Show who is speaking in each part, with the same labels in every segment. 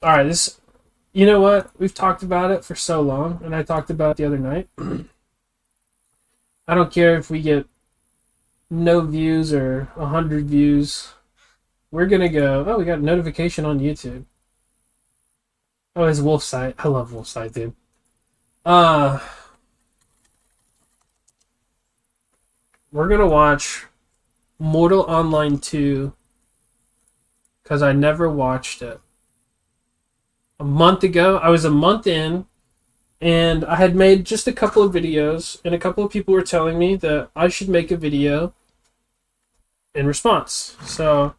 Speaker 1: All right, this. You know what? We've talked about it for so long, and I talked about it the other night. I don't care if we get no views or 100 views. We're gonna go. Oh, we got a notification on YouTube. Oh, it's Wolf Site. I love Wolf Site, dude. Uh, we're gonna watch Mortal Online 2 because I never watched it. A month ago, I was a month in, and I had made just a couple of videos, and a couple of people were telling me that I should make a video in response. So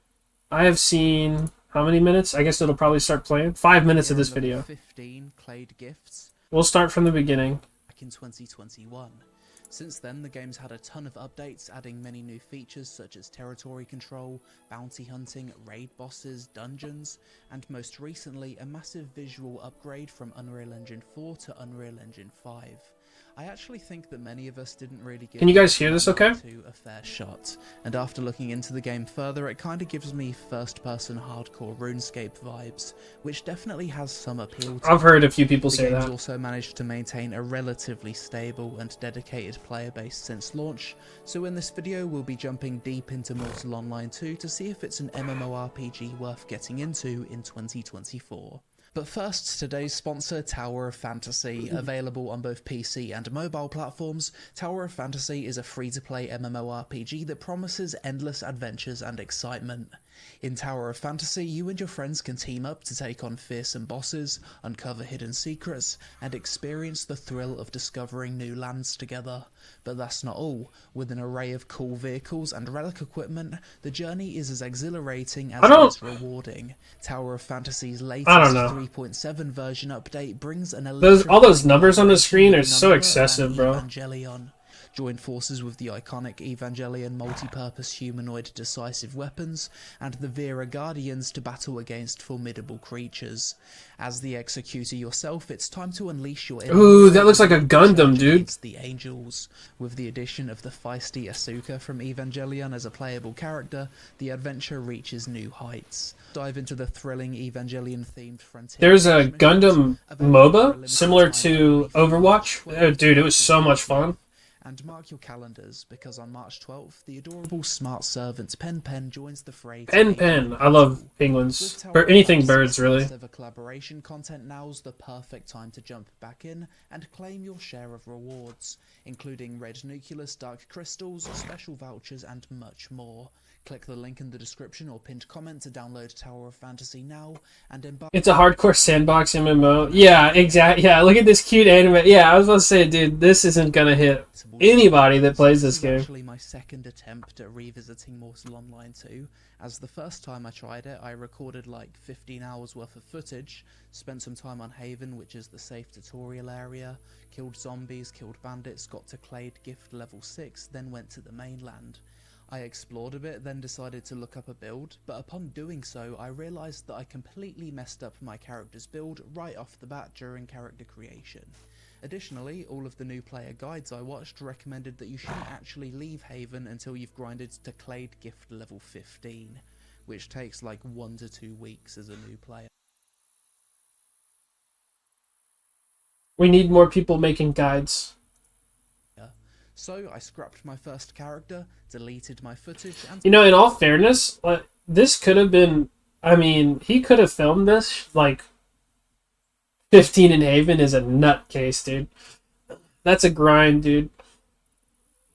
Speaker 1: I have seen how many minutes? I guess it'll probably start playing. 5 minutes of this video.
Speaker 2: 15 clade gifts.
Speaker 1: We'll start from the beginning.
Speaker 2: Back in 2021. Since then, the game's had a ton of updates, adding many new features such as territory control, bounty hunting, raid bosses, dungeons, and most recently, a massive visual upgrade from Unreal Engine 4 to Unreal Engine 5. I actually think that many of us didn't really give
Speaker 1: Can you guys hear this okay?
Speaker 2: to a fair shot, and after looking into the game further, it kinda gives me first-person hardcore RuneScape vibes, which definitely has some appeal to
Speaker 1: I've heard a few people say
Speaker 2: the game's
Speaker 1: that.
Speaker 2: also managed to maintain a relatively stable and dedicated player base since launch, so in this video we'll be jumping deep into Mortal Online 2 to see if it's an MMORPG worth getting into in 2024. But first, today's sponsor, Tower of Fantasy. Available on both PC and mobile platforms, Tower of Fantasy is a free-to-play MMORPG that promises endless adventures and excitement. In Tower of Fantasy, you and your friends can team up to take on fearsome bosses, uncover hidden secrets, and experience the thrill of discovering new lands together. But that's not all. With an array of cool vehicles and relic equipment, the journey is as exhilarating as it is rewarding. Tower of Fantasy's latest 3.7 version update brings an
Speaker 1: all those numbers on the screen are so excessive, bro.
Speaker 2: Evangelion. Join forces with the iconic Evangelion multi-purpose humanoid decisive weapons and the Vera Guardians to battle against formidable creatures. As the Executor yourself, it's time to unleash your
Speaker 1: Ooh, that looks like a Gundam, dude.
Speaker 2: The Angels. With the addition of the feisty Asuka from Evangelion as a playable character, the adventure reaches new heights. Dive into the thrilling Evangelion-themed frontier.
Speaker 1: There's a Gundam MOBA similar to Overwatch. Oh, dude, it was so much fun.
Speaker 2: And mark your calendars, because on March 12th, the adorable smart servant Pen joins the fray.
Speaker 1: Pen. I love penguins. Or anything birds, really.
Speaker 2: Ever collaboration content, now's the perfect time to jump back in and claim your share of rewards, including red nucleus, dark crystals, special vouchers, and much more. Click the link in the description or pinned comment to download Tower of Fantasy now and embark.
Speaker 1: It's a hardcore sandbox MMO. Yeah, exactly. Yeah, look at this cute anime. Yeah, I was about to say, dude, this isn't gonna hit anybody that plays this game.
Speaker 2: This is actually my second attempt at revisiting Mortal Online 2, as the first time I tried it, I recorded like 15 hours worth of footage, spent some time on Haven, which is the safe tutorial area, killed zombies, killed bandits, got to Clade Gift level 6, then went to the mainland. I explored a bit, then decided to look up a build, but upon doing so, I realised that I completely messed up my character's build right off the bat during character creation. Additionally, all of the new player guides I watched recommended that you shouldn't actually leave Haven until you've grinded to Clade Gift level 15, which takes like 1 to 2 weeks as a new player.
Speaker 1: We need more people making guides.
Speaker 2: So I scrapped my first character, deleted my footage, and...
Speaker 1: You know, in all fairness, this could have been... I mean, he could have filmed this, like... 15 in Haven is a nutcase, dude. That's a grind, dude.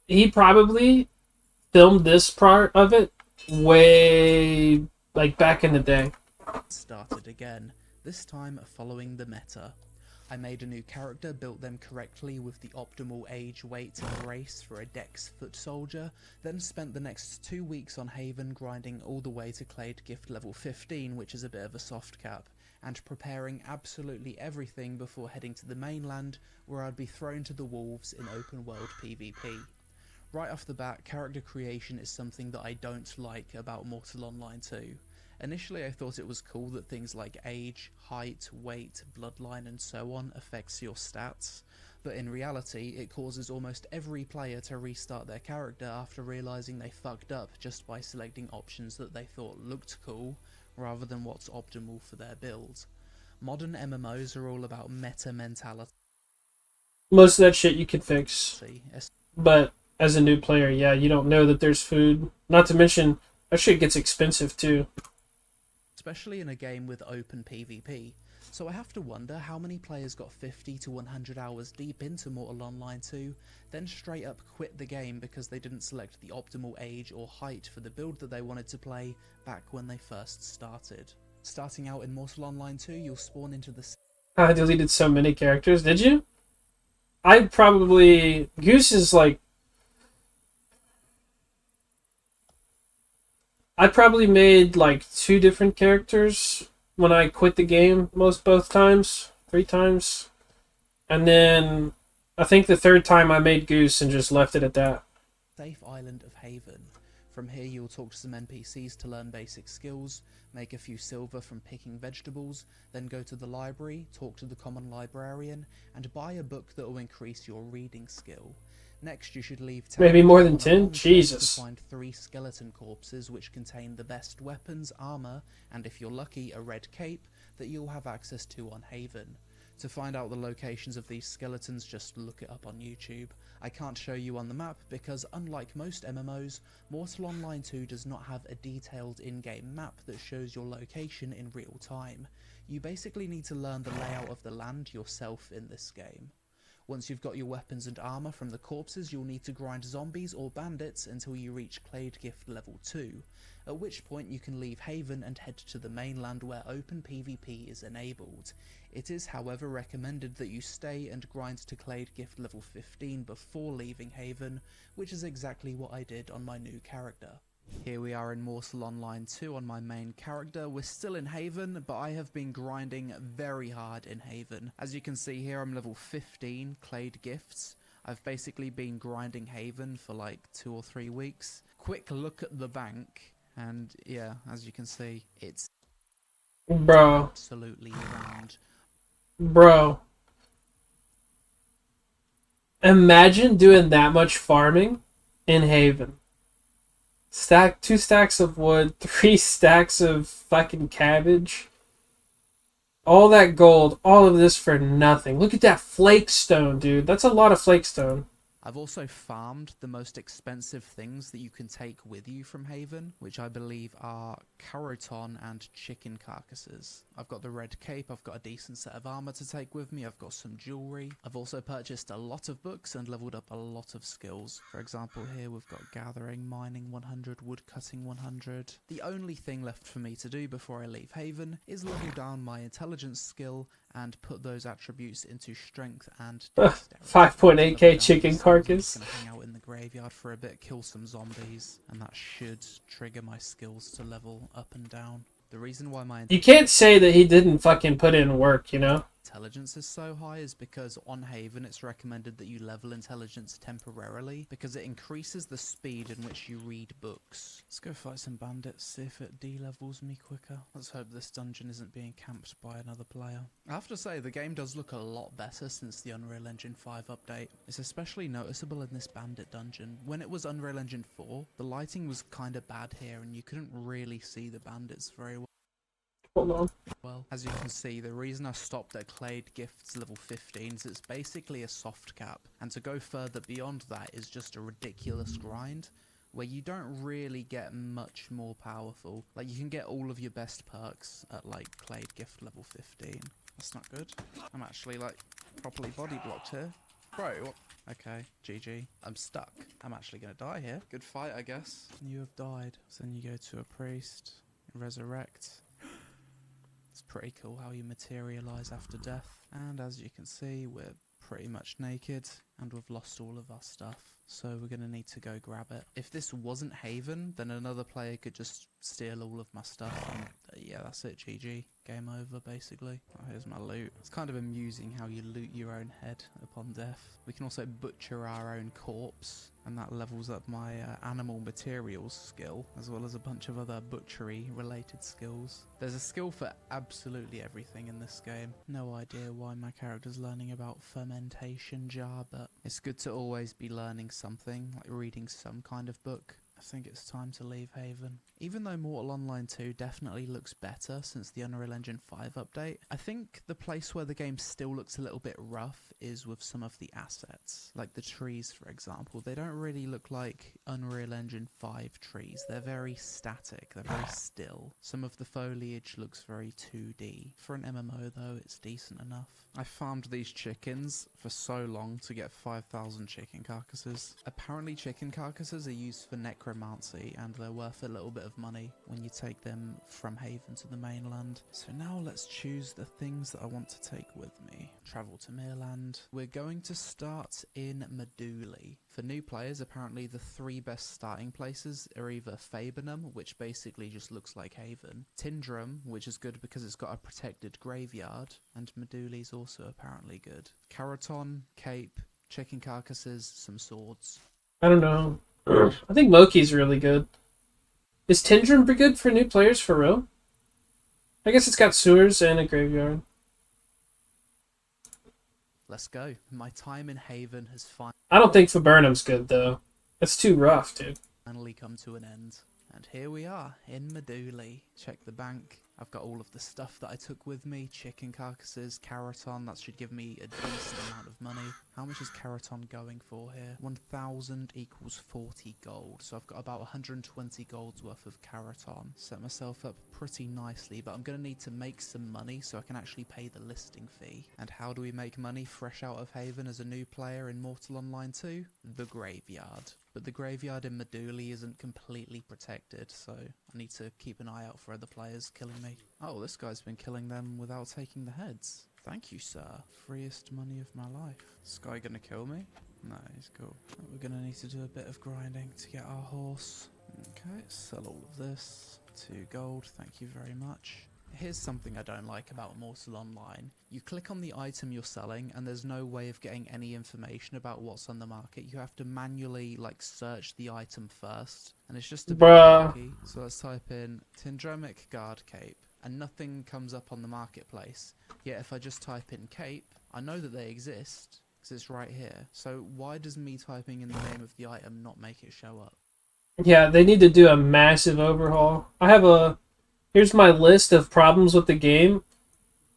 Speaker 1: He probably filmed this part of it way... like, back in the day.
Speaker 2: Started again, this time following the meta. I made a new character, built them correctly with the optimal age, weight, and race for a Dex foot soldier, then spent the next 2 weeks on Haven grinding all the way to Clade Gift level 15, which is a bit of a soft cap, and preparing absolutely everything before heading to the mainland, where I'd be thrown to the wolves in open world PvP. Right off the bat, character creation is something that I don't like about Mortal Online 2. Initially I thought it was cool that things like age, height, weight, bloodline and so on affects your stats, but in reality it causes almost every player to restart their character after realising they fucked up just by selecting options that they thought looked cool, rather than what's optimal for their build. Modern MMOs are all about meta mentality,
Speaker 1: Most of that shit you can fix. But as a new player, yeah, you don't know that there's food. Not to mention, that shit gets expensive too.
Speaker 2: especially in a game with open PvP. So I have to wonder how many players got 50 to 100 hours deep into Mortal Online 2, then straight up quit the game because they didn't select the optimal age or height for the build that they wanted to play back when they first started. Starting out in Mortal Online 2, you'll spawn into the...
Speaker 1: I deleted so many characters. Did you? I probably... Goose is like... I probably made like 2 different characters when I quit the game both times. 3 times. And then I think the 3rd time I made Goose and just left it at that.
Speaker 2: safe island of Haven. From here you'll talk to some NPCs to learn basic skills, make a few silver from picking vegetables, then go to the library, talk to the common librarian, and buy a book that will increase your reading skill. Next you should leave town.
Speaker 1: Maybe more than
Speaker 2: on a
Speaker 1: 10?
Speaker 2: long trek
Speaker 1: Jesus.
Speaker 2: to find 3 skeleton corpses which contain the best weapons, armor, and if you're lucky, a red cape that you'll have access to on Haven. To find out the locations of these skeletons, just look it up on YouTube. I can't show you on the map because, unlike most MMOs, Mortal Online 2 does not have a detailed in-game map that shows your location in real time. You basically need to learn the layout of the land yourself in this game. Once you've got your weapons and armor from the corpses, you'll need to grind zombies or bandits until you reach Clade Gift level 2, at which point you can leave Haven and head to the mainland where open PvP is enabled. It is however recommended that you stay and grind to Clade Gift level 15 before leaving Haven, which is exactly what I did on my new character. Here we are in Mortal Online 2 on my main character. We're still in Haven, but I have been grinding very hard in Haven. As you can see here, I'm level 15, Clade Gifts. I've basically been grinding Haven for like 2 or 3 weeks. Quick look at the bank, and yeah, as you can see, it's
Speaker 1: Bro.
Speaker 2: absolutely round.
Speaker 1: Bro. Imagine doing that much farming in Haven. 2 stacks of wood, 3 stacks of fucking cabbage. All that gold, all of this for nothing. Look at that flake stone, dude. That's a lot of flake stone.
Speaker 2: I've also farmed the most expensive things that you can take with you from Haven, which I believe are caroton and chicken carcasses. I've got the red cape, I've got a decent set of armor to take with me, I've got some jewelry. I've also purchased a lot of books and leveled up a lot of skills. For example, here we've got gathering, mining 100, woodcutting 100. The only thing left for me to do before I leave Haven is level down my intelligence skill and put those attributes into strength and dexterity.
Speaker 1: 5.8k chicken carcass.
Speaker 2: I'm gonna hang out in the graveyard for a bit, kill some zombies, and that should trigger my skills to level up and down. The reason why my
Speaker 1: You can't say that he didn't fucking put in work, you know?
Speaker 2: intelligence is so high is because on Haven it's recommended that you level intelligence temporarily because it increases the speed in which you read books. Let's go fight some bandits, see if it de-levels me quicker. Let's hope this dungeon isn't being camped by another player. I have to say, the game does look a lot better since the Unreal Engine 5 update. It's especially noticeable in this bandit dungeon. When it was Unreal Engine 4, the lighting was kinda bad here and you couldn't really see the bandits very well.
Speaker 1: Hold on.
Speaker 2: Well, as you can see, the reason I stopped at Clade Gifts level 15 is it's basically a soft cap, and to go further beyond that is just a ridiculous grind, where you don't really get much more powerful. Like, you can get all of your best perks at, like, Clade Gift level 15. That's not good. I'm actually, like, properly body blocked here. Bro, what? Okay, GG. I'm stuck. I'm actually gonna die here. Good fight, I guess. You have died. So then you go to a priest, resurrect. It's pretty cool how you materialise after death. And as you can see, we're pretty much naked and we've lost all of our stuff. So we're going to need to go grab it. If this wasn't Haven, then another player could just steal all of my stuff. And yeah, that's it, GG. Game over, basically. Oh, here's my loot. It's kind of amusing how you loot your own head upon death. We can also butcher our own corpse, and that levels up my animal materials skill, as well as a bunch of other butchery-related skills. There's a skill for absolutely everything in this game. No idea why my character's learning about fermentation jar, but it's good to always be learning something, like reading some kind of book. I think it's time to leave Haven. Even though Mortal Online 2 definitely looks better since the Unreal Engine 5 update, I think the place where the game still looks a little bit rough is with some of the assets. Like the trees, for example. They don't really look like Unreal Engine 5 trees. They're very static, they're very still. Some of the foliage looks very 2D. For an MMO though, it's decent enough. I farmed these chickens for so long to get 5,000 chicken carcasses. Apparently chicken carcasses are used for necromancy and they're worth a little bit of money when you take them from Haven to the mainland. So now let's choose the things that I want to take with me. Travel to Meerland. We're going to start in Meduli. For new players, apparently the 3 best starting places are either Fabenham, which basically just looks like Haven, Tindrum, which is good because it's got a protected graveyard, and Meduli's also apparently good. Caraton, Cape, chicken carcasses, some swords.
Speaker 1: I don't know. I think Loki's really good. Is Tindrum good for new players for real? I guess it's got sewers and a graveyard.
Speaker 2: Let's go. My time in Haven has
Speaker 1: I don't think Viburnum's good though. It's too rough, dude.
Speaker 2: finally come to an end. And here we are in Meduli. Check the bank. I've got all of the stuff that I took with me. Chicken carcasses, Caraton. That should give me a decent amount of money. How much is Caraton going for here? 1,000 equals 40 gold. So I've got about 120 gold's worth of Caraton. Set myself up pretty nicely, but I'm going to need to make some money so I can actually pay the listing fee. And how do we make money fresh out of Haven as a new player in Mortal Online 2? The graveyard. But the graveyard in Meduli isn't completely protected, so I need to keep an eye out for other players killing me. Oh, this guy's been killing them without taking the heads. Thank you, sir. Freest money of my life. Is this guy gonna kill me? No, he's cool. We're gonna need to do a bit of grinding to get our horse. Okay, sell all of this. 2 gold, thank you very much. Here's something I don't like about Mortal Online. You click on the item you're selling and there's no way of getting any information about what's on the market. You have to manually search the item first, and it's just a bit clunky. So let's type in Tindrumic Guard Cape and nothing comes up on the marketplace. Yet if I just type in cape, I know that they exist because it's right here. So why does me typing in the name of the item not make it show up?
Speaker 1: Yeah, they need to do a massive overhaul. Here's my list of problems with the game.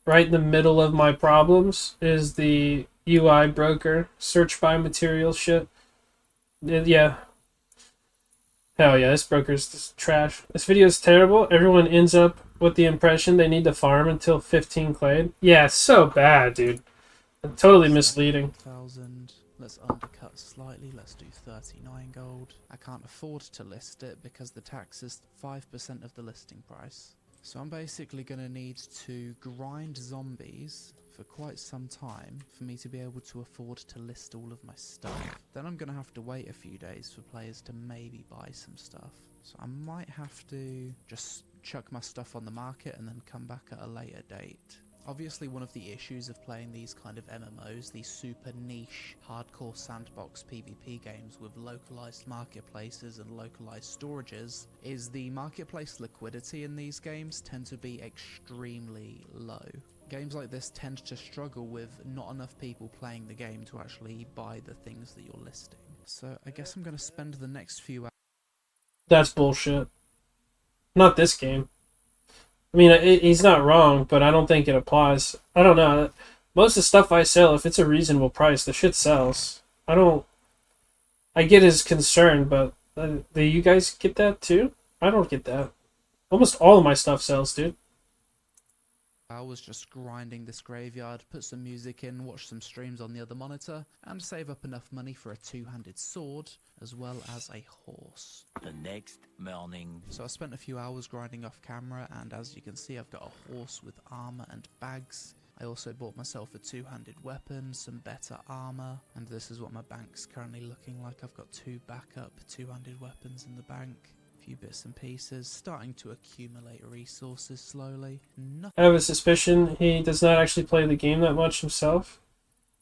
Speaker 1: Right in the middle of my problems is the UI broker, search by material shit. Yeah. Hell yeah, this broker's just trash. This video is terrible. Everyone ends up with the impression they need to farm until 15 clay. Yeah, it's so bad, dude. Totally misleading.
Speaker 2: 1,000. Let's undercut slightly. Let's do 39 gold. I can't afford to list it because the tax is 5% of the listing price. So I'm basically going to need to grind zombies for quite some time for me to be able to afford to list all of my stuff. Then I'm going to have to wait a few days for players to maybe buy some stuff. So I might have to just chuck my stuff on the market and then come back at a later date. Obviously, one of the issues of playing these kind of MMOs, these super niche, hardcore sandbox PvP games with localized marketplaces and localized storages, is the marketplace liquidity in these games tend to be extremely low. Games like this tend to struggle with not enough people playing the game to actually buy the things that you're listing. So I guess I'm going to spend the next few hours...
Speaker 1: That's bullshit. Not this game. I mean, he's not wrong, but I don't think it applies. I don't know. Most of the stuff I sell, if it's a reasonable price, the shit sells. I get his concern, but do you guys get that too? I don't get that. Almost all of my stuff sells, dude.
Speaker 2: I was just grinding this graveyard, put some music in, watch some streams on the other monitor, and save up enough money for a 2-handed sword, as well as a horse.
Speaker 3: The next morning.
Speaker 2: So I spent a few hours grinding off camera, and as you can see, I've got a horse with armor and bags. I also bought myself a 2-handed weapon, some better armor, and this is what my bank's currently looking like. I've got 2 backup 2-handed weapons in the bank. Few bits and pieces, starting to accumulate resources slowly.
Speaker 1: I have a suspicion he does not actually play the game that much himself.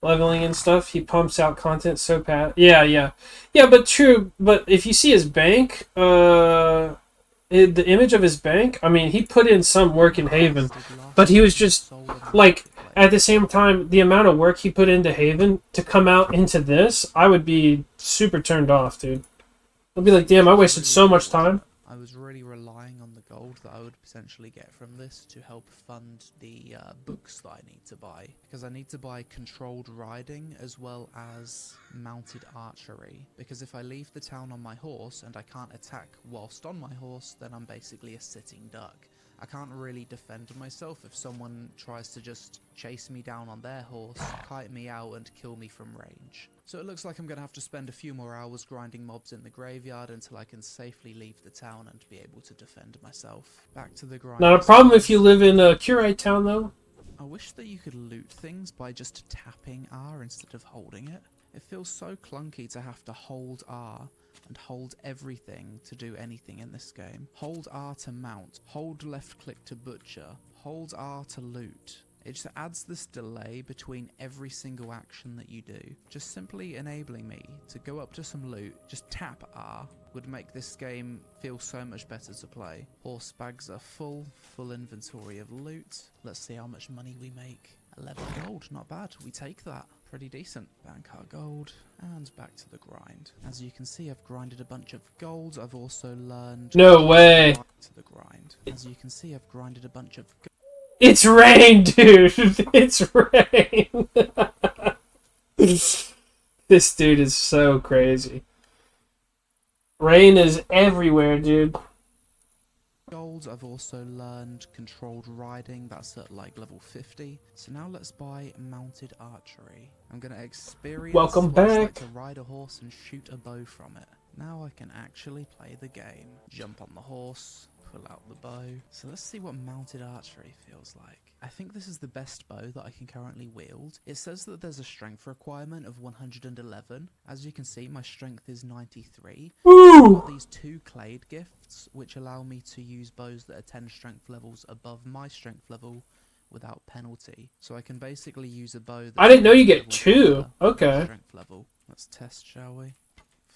Speaker 1: Leveling and stuff, he pumps out content so bad. Yeah, but true. But if you see his bank, the image of his bank, I mean, he put in some work in Haven, but he was just at the same time, the amount of work he put into Haven to come out into this, I would be super turned off, dude. I'll be like, damn, I wasted so much time.
Speaker 2: I was really relying on the gold that I would potentially get from this to help fund the books that I need to buy. Because I need to buy controlled riding as well as mounted archery. Because if I leave the town on my horse and I can't attack whilst on my horse, then I'm basically a sitting duck. I can't really defend myself if someone tries to just chase me down on their horse, kite me out and kill me from range. So it looks like I'm going to have to spend a few more hours grinding mobs in the graveyard until I can safely leave the town and be able to defend myself. Back to the grind.
Speaker 1: Not a problem if you live in a Curite town, though.
Speaker 2: I wish that you could loot things by just tapping R instead of holding it. It feels so clunky to have to hold R and hold everything to do anything in this game. Hold R to mount, hold left click to butcher, hold R to loot. It just adds this delay between every single action that you do. Just simply enabling me to go up to some loot, just tap R, would make this game feel so much better to play. Horse bags are full inventory of loot. Let's see how much money we make. 11 gold, not bad, we take that. Pretty decent. Bank our gold, and back to the grind. As you can see, I've grinded a bunch of gold. I've also learned...
Speaker 1: No way!
Speaker 2: ...to the grind. As you can see, I've grinded a bunch of...
Speaker 1: It's rain, dude! It's rain! This dude is so crazy. Rain is everywhere, dude.
Speaker 2: Gold. I've also learned controlled riding, that's at like level 50. So now let's buy mounted archery. I'm gonna experience
Speaker 1: Welcome
Speaker 2: what it's
Speaker 1: back.
Speaker 2: like to ride a horse and shoot a bow from it. Now I can actually play the game. Jump on the horse, pull out the bow. So let's see what mounted archery feels like. I think this is the best bow that I can currently wield. It says that there's a strength requirement of 111. As you can see, my strength is 93.
Speaker 1: Woo!
Speaker 2: I've got these 2 clade gifts, which allow me to use bows that are 10 strength levels above my strength level without penalty. So I can basically use a bow that's
Speaker 1: I didn't know you get
Speaker 2: strength level
Speaker 1: 2.
Speaker 2: higher than my
Speaker 1: Okay.
Speaker 2: strength level. Let's test, shall we?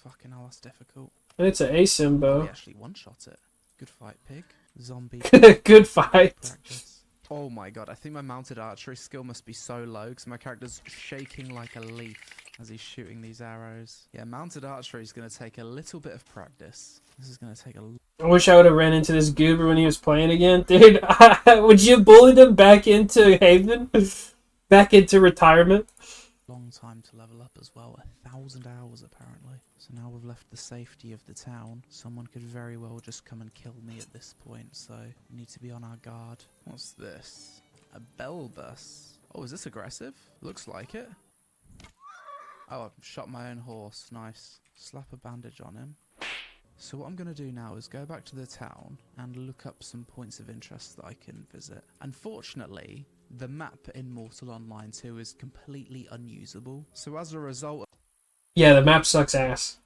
Speaker 2: Fucking hell, that's difficult.
Speaker 1: And it's an ASIM
Speaker 2: We
Speaker 1: bow.
Speaker 2: actually one-shot it. Good fight, pig. Zombie.
Speaker 1: Good fight.
Speaker 2: Practice. Oh my god, I think my mounted archery skill must be so low because my character's shaking like a leaf as he's shooting these arrows. Yeah, mounted archery is going to take a little bit of practice. This is going to take a
Speaker 1: I wish I would have ran into this goober when he was playing again. Dude, would you bully him back into Haven? Back into retirement?
Speaker 2: long time to level up as well. 1,000 hours apparently. So now we've left the safety of the town. Someone could very well just come and kill me at this point, so we need to be on our guard. What's this? A bell bus. Oh, is this aggressive? Looks like it. Oh, I've shot my own horse. Nice. Slap a bandage on him. So what I'm going to do now is go back to the town and look up some points of interest that I can visit. Unfortunately, the map in Mortal Online 2 is completely unusable. So as a result...
Speaker 1: Yeah, the map sucks ass.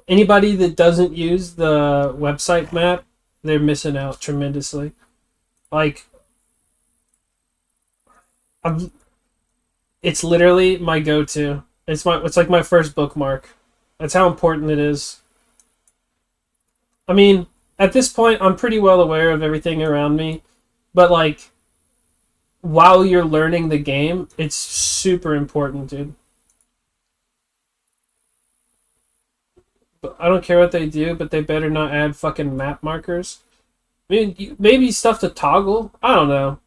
Speaker 1: Anybody that doesn't use the website map, they're missing out tremendously. Like, it's literally my go-to. It's like my first bookmark. That's how important it is. I mean, at this point, I'm pretty well aware of everything around me, but like, while you're learning the game, it's super important, dude. But I don't care what they do, but they better not add fucking map markers. I mean, maybe stuff to toggle. I don't know.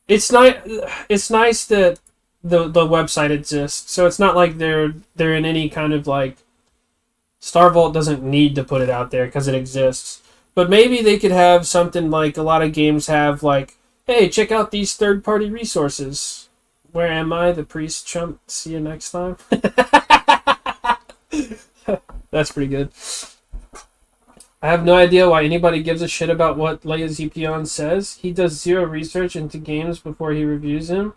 Speaker 1: It's not. It's nice that the website exists, so it's not like they're in any kind of like. Star Vault doesn't need to put it out there because it exists. But maybe they could have something like a lot of games have, like, hey, check out these third-party resources. Where am I, the priest chump? See you next time. That's pretty good. I have no idea why anybody gives a shit about what LazyPeon's says. He does zero research into games before he reviews them,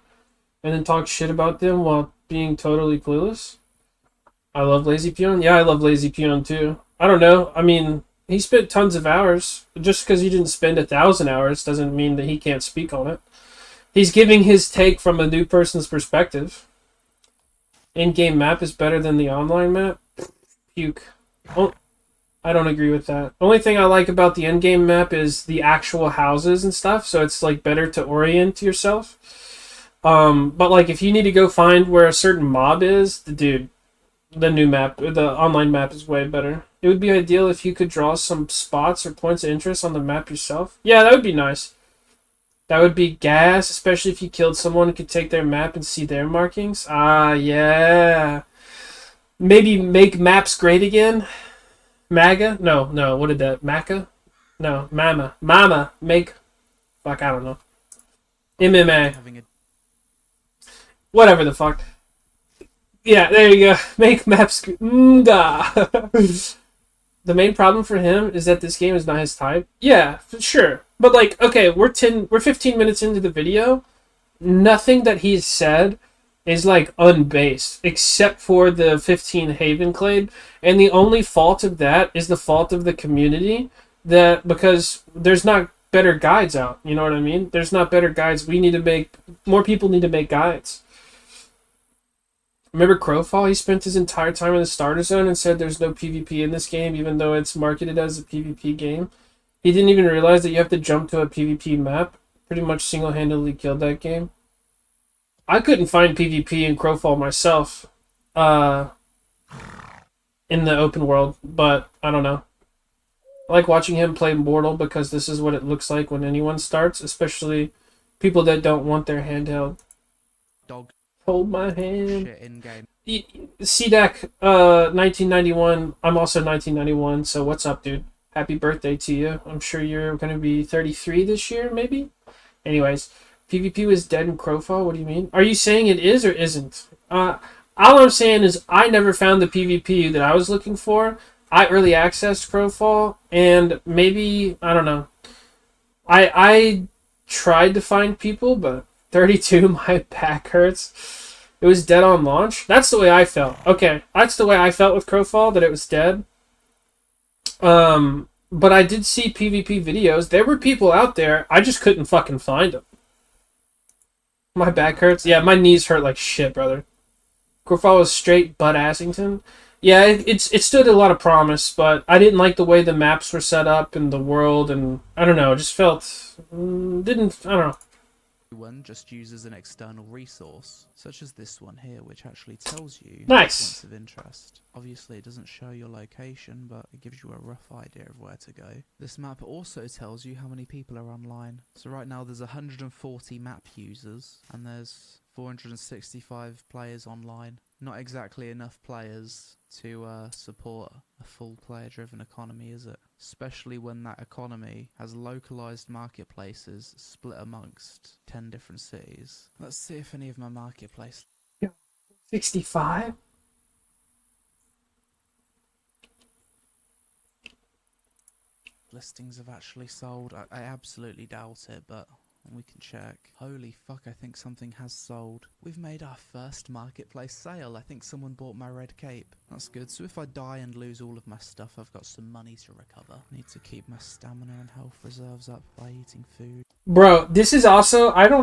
Speaker 1: and then talks shit about them while being totally clueless. I love LazyPeon. Yeah, I love LazyPeon too. I don't know. I mean, he spent tons of hours. Just because he didn't spend 1,000 hours doesn't mean that he can't speak on it. He's giving his take from a new person's perspective. In-game map is better than the online map. Puke. Oh, I don't agree with that. Only thing I like about the in-game map is the actual houses and stuff, so it's like better to orient yourself. But like if you need to go find where a certain mob is, dude, The new map, the online map is way better. It would be ideal if you could draw some spots or points of interest on the map yourself. Yeah, that would be nice. That would be gas, especially if you killed someone and could take their map and see their markings. Ah, yeah. Maybe make maps great again. MAGA? No. What did that? Maca? No, Mama. Mama. Make. Fuck, I don't know. MMA. Whatever the fuck. Yeah, there you go. Make maps. Mga. The main problem for him is that this game is not his type. Yeah, for sure. But like, okay, we're 15 minutes into the video. Nothing that he's said is like unbased, except for the 15 Havenclade, and the only fault of that is the fault of the community. That because there's not better guides out. You know what I mean? There's not better guides. We need to make more people need to make guides. Remember Crowfall? He spent his entire time in the starter zone and said there's no PvP in this game, even though it's marketed as a PvP game. He didn't even realize that you have to jump to a PvP map. Pretty much single-handedly killed that game. I couldn't find PvP in Crowfall myself in the open world, but I don't know. I like watching him play Mortal because this is what it looks like when anyone starts, especially people that don't want their handheld.
Speaker 2: Dog.
Speaker 1: Hold my hand.
Speaker 2: Shit in game.
Speaker 1: CDAC 1991. I'm also 1991, so what's up, dude? Happy birthday to you. I'm sure you're going to be 33 this year, maybe? Anyways, PvP was dead in Crowfall? What do you mean? Are you saying it is or isn't? All I'm saying is I never found the PvP that I was looking for. I early accessed Crowfall, and maybe, I don't know. I tried to find people, but 32, my back hurts. It was dead on launch. That's the way I felt. Okay, that's the way I felt with Crowfall, that it was dead. But I did see PvP videos. There were people out there. I just couldn't fucking find them. My back hurts. Yeah, my knees hurt like shit, brother. Crowfall was straight Bud Assington. Yeah, it stood a lot of promise, but I didn't like the way the maps were set up and the world, and I don't know, it just felt I don't know.
Speaker 2: One just uses an external resource, such as this one here, which actually tells you
Speaker 1: Nice.
Speaker 2: points of interest. Obviously, it doesn't show your location, but it gives you a rough idea of where to go. This map also tells you how many people are online. So right now there's 140 map users, and there's 465 players online. Not exactly enough players to support a full player-driven economy, is it? Especially when that economy has localized marketplaces split amongst 10 different cities. Let's see if any of my marketplace
Speaker 1: 65?
Speaker 2: listings have actually sold. I absolutely doubt it, but we can check. Holy fuck, I think something has sold. We've made our first marketplace sale. I think someone bought my red cape. That's good. So if I die and lose all of my stuff, I've got some money to recover. I need to keep my stamina and health reserves up by eating food.
Speaker 1: Bro, this is also, how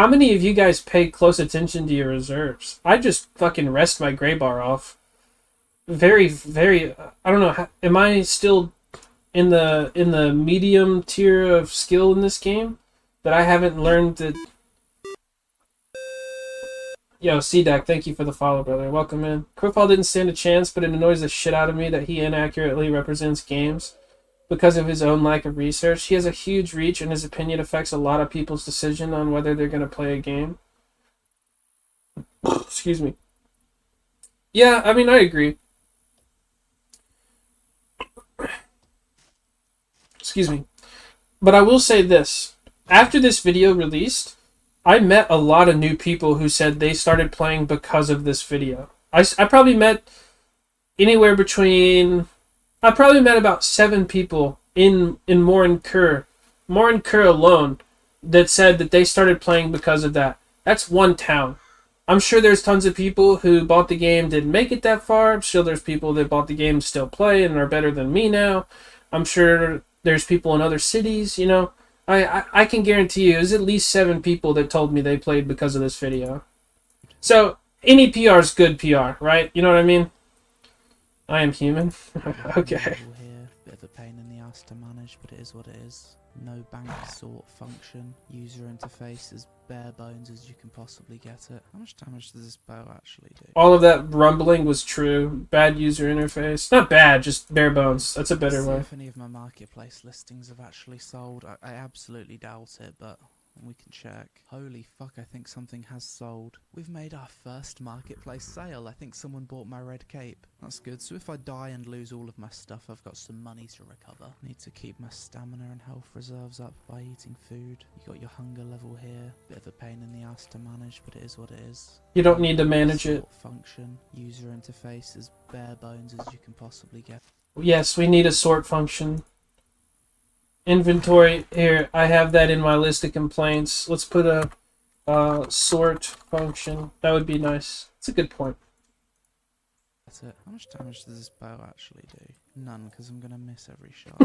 Speaker 1: many of you guys pay close attention to your reserves? I just fucking rest my gray bar off. Very, very, I don't know, am I still in the medium tier of skill in this game that I haven't learned that? Yo, CDAC, thank you for the follow, brother. Welcome in. Crowfall didn't stand a chance, but it annoys the shit out of me that he inaccurately represents games because of his own lack of research. He has a huge reach, and his opinion affects a lot of people's decision on whether they're going to play a game. Excuse me. Yeah, I mean, I agree. Excuse me. But I will say this. After this video released, I met a lot of new people who said they started playing because of this video. I probably met anywhere between... I probably met about 7 people in Morin-Kur alone that said that they started playing because of that. That's one town. I'm sure there's tons of people who bought the game, didn't make it that far. I'm sure there's people that bought the game and still play and are better than me now. I'm sure there's people in other cities, you know. I can guarantee you there's at least 7 people that told me they played because of this video. So, any PR is good PR, right? You know what I mean? I am human. Okay.
Speaker 2: Bit of a pain pain in the ass to manage, but it is what it is. No bank sort function. User interface is bare bones as you can possibly get it. How much damage does this bow actually do?
Speaker 1: All of that rumbling was true. Bad user interface. Not bad, just bare bones. That's a better
Speaker 2: See
Speaker 1: way.
Speaker 2: if any of my marketplace listings have actually sold. I absolutely doubt it, but we can check. Holy fuck, I think something has sold. We've made our first marketplace sale. I think someone bought my red cape. That's good. So if I die and lose all of my stuff, I've got some money to recover. Need to keep my stamina and health reserves up by eating food. You got your hunger level here. Bit of a pain in the ass to manage, but it is what it is.
Speaker 1: You don't need to manage it.
Speaker 2: Function. User interface is bare bones as you can possibly get.
Speaker 1: Yes, we need a sort function. Inventory, here, I have that in my list of complaints. Let's put a sort function. That would be nice. It's a good point.
Speaker 2: That's it. How much damage does this bow actually do? None, because I'm going to miss every shot.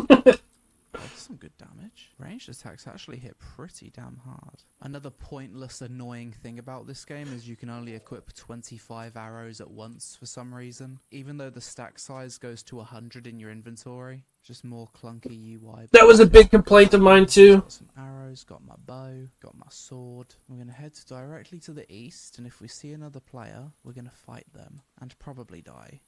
Speaker 2: That's some good damage. Ranged attacks actually hit pretty damn hard. Another pointless, annoying thing about this game is you can only equip 25 arrows at once for some reason. Even though the stack size goes to 100 in your inventory. Just more clunky UI.
Speaker 1: That was a big complaint of mine too.
Speaker 2: Got some arrows, got my bow, got my sword. We're going to head directly to the east, and if we see another player, we're going to fight them. And probably die.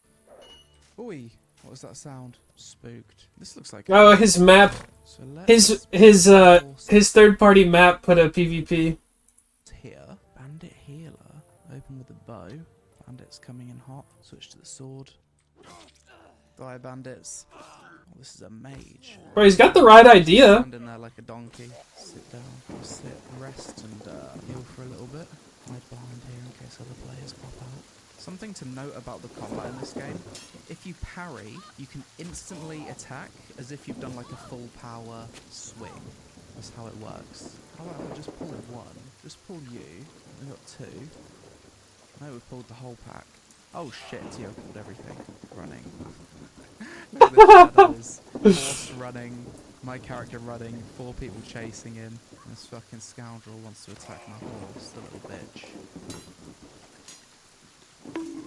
Speaker 2: Oi! What was that sound? Spooked. This looks like...
Speaker 1: Oh, his map.
Speaker 2: So
Speaker 1: His third-party map put a PvP.
Speaker 2: Here. Bandit healer. Open with the bow. Bandits coming in hot. Switch to the sword. Die, bandits. Oh, this is a mage.
Speaker 1: Bro, he's got the right idea.
Speaker 2: Stand in there like a donkey. Sit down. Sit, rest, and heal for a little bit. Hide behind here in case other players pop out. Something to note about the combat in this game, if you parry, you can instantly attack as if you've done like a full power swing. That's how it works. How about I just pull one? Just pull you. We got two. No, we pulled the whole pack. Oh shit, Tio pulled everything. Running. Look at the shadows. Horse running. My character running. 4 people chasing him. And this fucking scoundrel wants to attack my horse, the little bitch.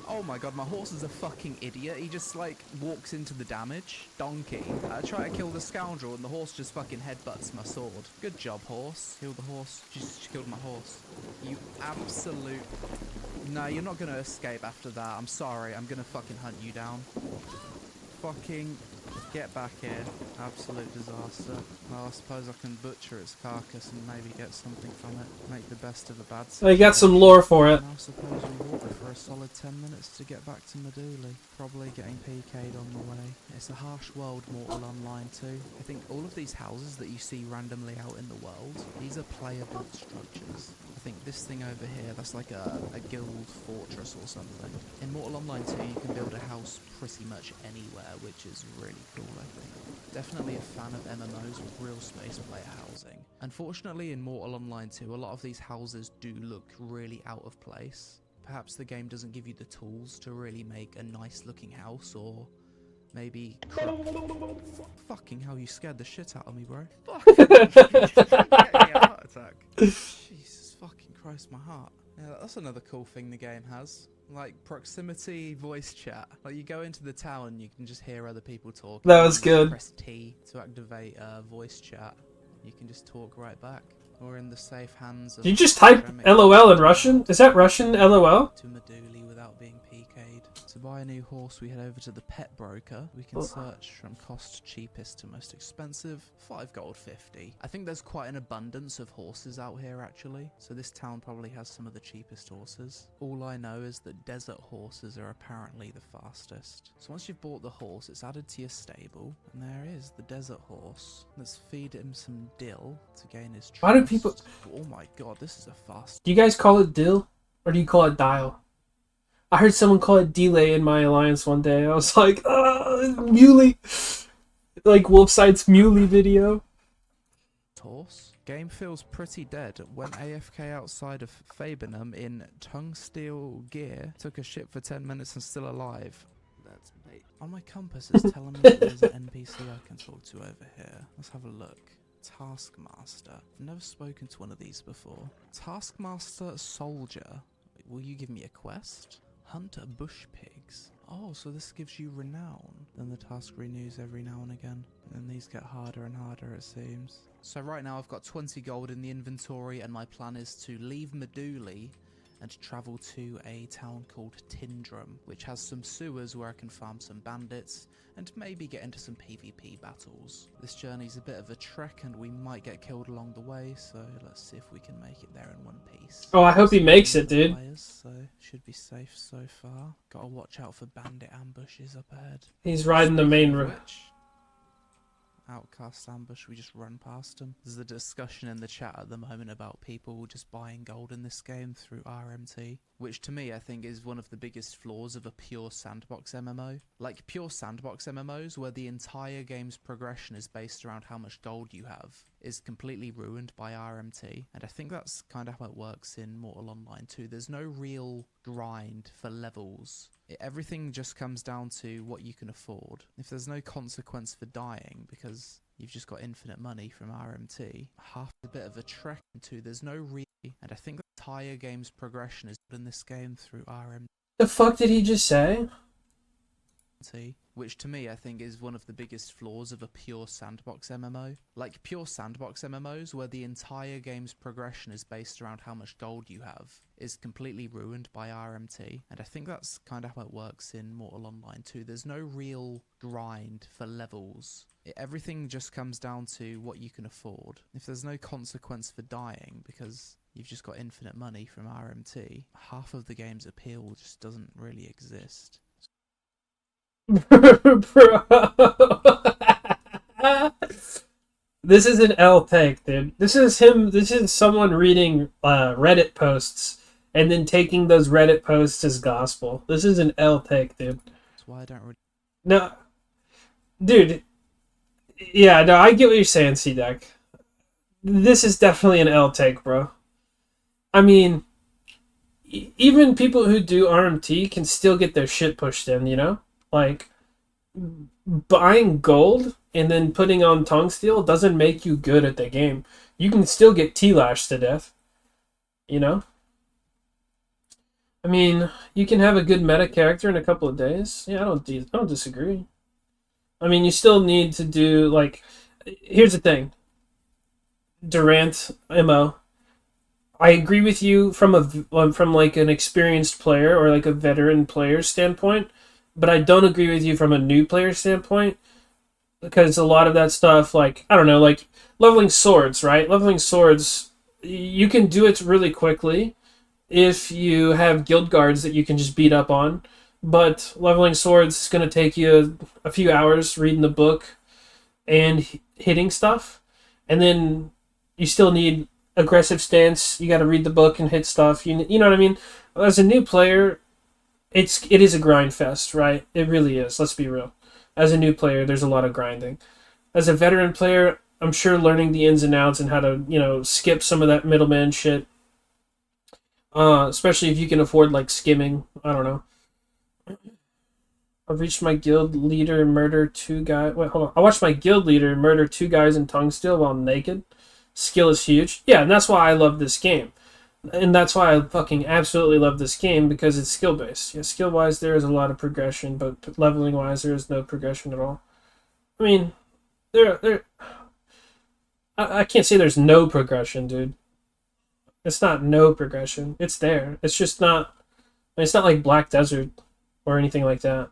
Speaker 2: Oh my god, my horse is a fucking idiot. He just, like, walks into the damage. Donkey. I try to kill the scoundrel and the horse just fucking headbutts my sword. Good job, horse. Kill the horse. She killed my horse. You absolute... No, you're not gonna escape after that. I'm sorry. I'm gonna fucking hunt you down. Fucking... Get back here. Absolute disaster. Well, I suppose I can butcher its carcass and maybe get something from it. Make the best of a bad situation.
Speaker 1: I got some lore for it.
Speaker 2: And I suppose we walk for a solid 10 minutes to get back to Meduli. Probably getting PK'd on the way. It's a harsh world, Mortal Online 2. I think all of these houses that you see randomly out in the world, these are player-built structures. I think this thing over here, that's like a guild fortress or something. In Mortal Online 2, you can build a house pretty much anywhere, which is really cool, I think. Definitely a fan of MMOs with real space player housing. Unfortunately, in Mortal Online 2, a lot of these houses do look really out of place. Perhaps the game doesn't give you the tools to really make a nice looking house, or maybe... Fucking hell, you scared the shit out of me, bro. Fucking getting a heart attack. Jesus fucking Christ, my heart. Yeah, that's another cool thing the game has. Like proximity voice chat. Like you go into the town and you can just hear other people talk.
Speaker 1: That was good.
Speaker 2: Press T to activate voice chat. You can just talk right back. Or in the safe hands of...
Speaker 1: Did you just type LOL in Russian? Is that Russian, LOL?
Speaker 2: To Meduli without being PK'd. To buy a new horse, we head over to the pet broker. We can search from cost cheapest to most expensive. 5 gold 50. I think there's quite an abundance of horses out here actually. So this town probably has some of the cheapest horses. All I know is that desert horses are apparently the fastest. So once you've bought the horse, it's added to your stable. And there is the desert horse. Let's feed him some dill to gain his trust.
Speaker 1: Why do people...
Speaker 2: Oh my god, this is a fast...
Speaker 1: Do you guys call it dill? Or do you call it dial? I heard someone call it delay in my alliance one day. I was like, muley. Like Wolfside's muley video.
Speaker 2: Horse. Game feels pretty dead. Went AFK outside of Fabenham in tungsteel gear. Took a shit for 10 minutes and still alive. That's mate. On my compass it's telling me that there's an NPC I can talk to over here. Let's have a look. Taskmaster. I've never spoken to one of these before. Taskmaster Soldier. Will you give me a quest? Hunt bush pigs. Oh, so this gives you renown. Then the task renews every now and again. And these get harder and harder, it seems. So right now I've got 20 gold in the inventory, and my plan is to leave Meduli and travel to a town called Tindrum, which has some sewers where I can farm some bandits and maybe get into some PvP battles. This journey's a bit of a trek and we might get killed along the way, so let's see if we can make it there in one piece.
Speaker 1: Oh, I hope he makes it, dude.
Speaker 2: Players, so should be safe so far. Gotta watch out for bandit ambushes up ahead.
Speaker 1: He's riding the main road.
Speaker 2: Outcast ambush, we just run past them. There's a discussion in the chat at the moment about people just buying gold in this game through RMT, which to me I think is one of the biggest flaws of a pure sandbox MMO. Like pure sandbox MMOs where the entire game's progression is based around how much gold you have is completely ruined by RMT, and I think that's kind of how it works in Mortal Online too. There's no real grind for levels. Everything just comes down to what you can afford. If there's no consequence for dying because you've just got infinite money from RMT, half a bit of a trek into there's no real, and I think the entire game's progression is in this game through RMT.
Speaker 1: The fuck did he just say?
Speaker 2: Which to me I think is one of the biggest flaws of a pure sandbox MMO. Like pure sandbox MMOs where the entire game's progression is based around how much gold you have is completely ruined by RMT, and I think that's kind of how it works in Mortal Online too. There's no real grind for levels. Everything just comes down to what you can afford. If there's no consequence for dying because you've just got infinite money from RMT, half of the game's appeal just doesn't really exist.
Speaker 1: Bro. This is an L take, dude. This is someone reading Reddit posts and then taking those Reddit posts as gospel. This is an L take, dude.
Speaker 2: That's why I don't really...
Speaker 1: No, dude. Yeah, no, I get what you're saying, C-Deck. This is definitely an L take, bro. I mean, even people who do RMT can still get their shit pushed in, you know? Like, buying gold and then putting on tongue steel doesn't make you good at the game. You can still get T-lashed to death, you know? I mean, you can have a good meta character in a couple of days. Yeah, I don't disagree. I mean, you still need to do, like, here's the thing. Durant, MO. I agree with you from like an experienced player or like a veteran player standpoint, but I don't agree with you from a new player standpoint, because a lot of that stuff, like, I don't know, like leveling swords, right? Leveling swords, you can do it really quickly if you have guild guards that you can just beat up on, but leveling swords is going to take you a few hours reading the book and hitting stuff, and then you still need aggressive stance. You got to read the book and hit stuff. You know what I mean? As a new player, it is a grind fest, right? It really is. Let's be real. As a new player, there's a lot of grinding. As a veteran player, I'm sure learning the ins and outs and how to, you know, skip some of that middleman shit. Especially if you can afford, like, skimming. I don't know. I've reached my guild leader and murder 2 guys. Wait, hold on. I watched my guild leader murder 2 guys in tongue steel while naked. Skill is huge. Yeah, and that's why I love this game. And that's why I fucking absolutely love this game, because it's skill-based. Yeah, skill-wise, there is a lot of progression, but leveling-wise, there is no progression at all. I mean, I can't say there's no progression, dude. It's not no progression. It's there. It's just not... It's not like Black Desert or anything like that.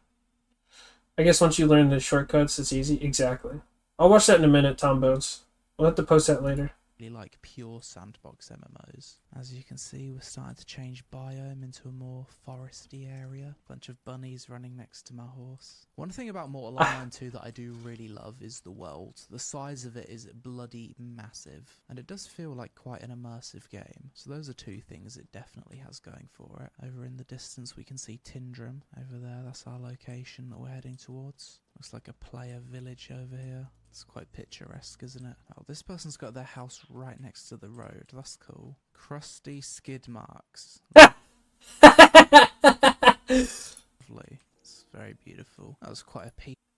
Speaker 1: I guess once you learn the shortcuts, it's easy. Exactly. I'll watch that in a minute, Tom Bones. We'll have to post that later.
Speaker 2: Like pure sandbox MMOs. As you can see, we're starting to change biome into a more foresty area. Bunch of bunnies running next to my horse. One thing about Mortal Online 2 that I do really love is the world. The size of it is bloody massive, and it does feel like quite an immersive game. So those are 2 things it definitely has going for it. Over in the distance we can see Tindrum. Over there, that's our location that we're heading towards. Looks like a player village over here. It's quite picturesque, isn't it? Oh, this person's got their house right next to the road. That's cool. Crusty skid marks. Lovely. It's very beautiful. That was quite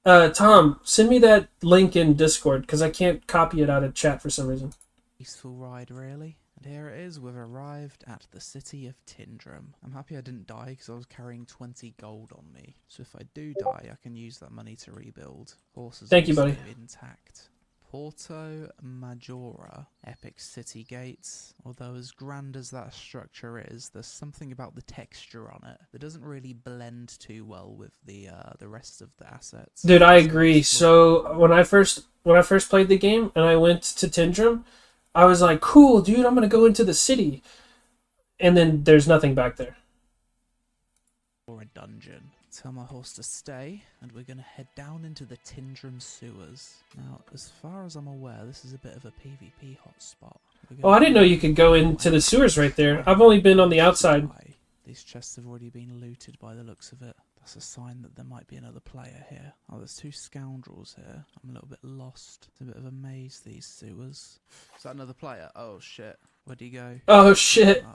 Speaker 2: a
Speaker 1: Tom, send me that link in Discord, because I can't copy it out of chat for some reason.
Speaker 2: peaceful ride, really. And here it is, we've arrived at the city of Tindrum. I'm happy I didn't die because I was carrying 20 gold on me. So if I do die, I can use that money to rebuild. Horses
Speaker 1: Thank you,
Speaker 2: are
Speaker 1: buddy.
Speaker 2: still intact. Porto Majora, epic city gates. Although as grand as that structure is, there's something about the texture on it that doesn't really blend too well with the rest of the assets.
Speaker 1: Dude, I agree. So when I first played the game and I went to Tindrum, I was like, cool, dude, I'm gonna go into the city. And then there's nothing back there.
Speaker 2: Or a dungeon. Tell my horse to stay, and we're going to head down into the Tindrum sewers. Now, as far as I'm aware, this is a bit of a PvP hotspot.
Speaker 1: Oh, I didn't know you could go into the sewers right there. I've only been on the outside.
Speaker 2: These chests have already been looted by the looks of it. That's a sign that there might be another player here. Oh, there's two scoundrels here. I'm a little bit lost. It's a bit of a maze, these sewers. Is that another player? Oh, shit. Where'd he go?
Speaker 1: Oh, shit.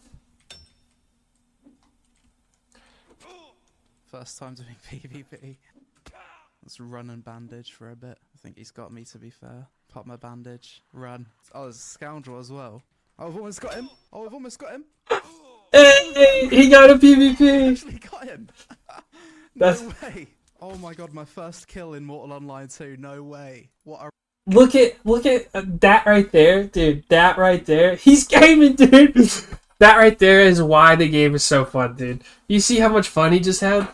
Speaker 2: First time doing PvP. Let's run and bandage for a bit. I think he's got me, to be fair. Pop my bandage. Run. Oh, there's a scoundrel as well. Oh, I've almost got him. Oh, I've almost got him.
Speaker 1: Hey, he got a PvP.
Speaker 2: I actually got him. No way. Oh my god, my first kill in Mortal Online 2. No way. What a...
Speaker 1: Look at that right there, dude. That right there. He's gaming, dude. That right there is why the game is so fun, dude. You see how much fun he just had?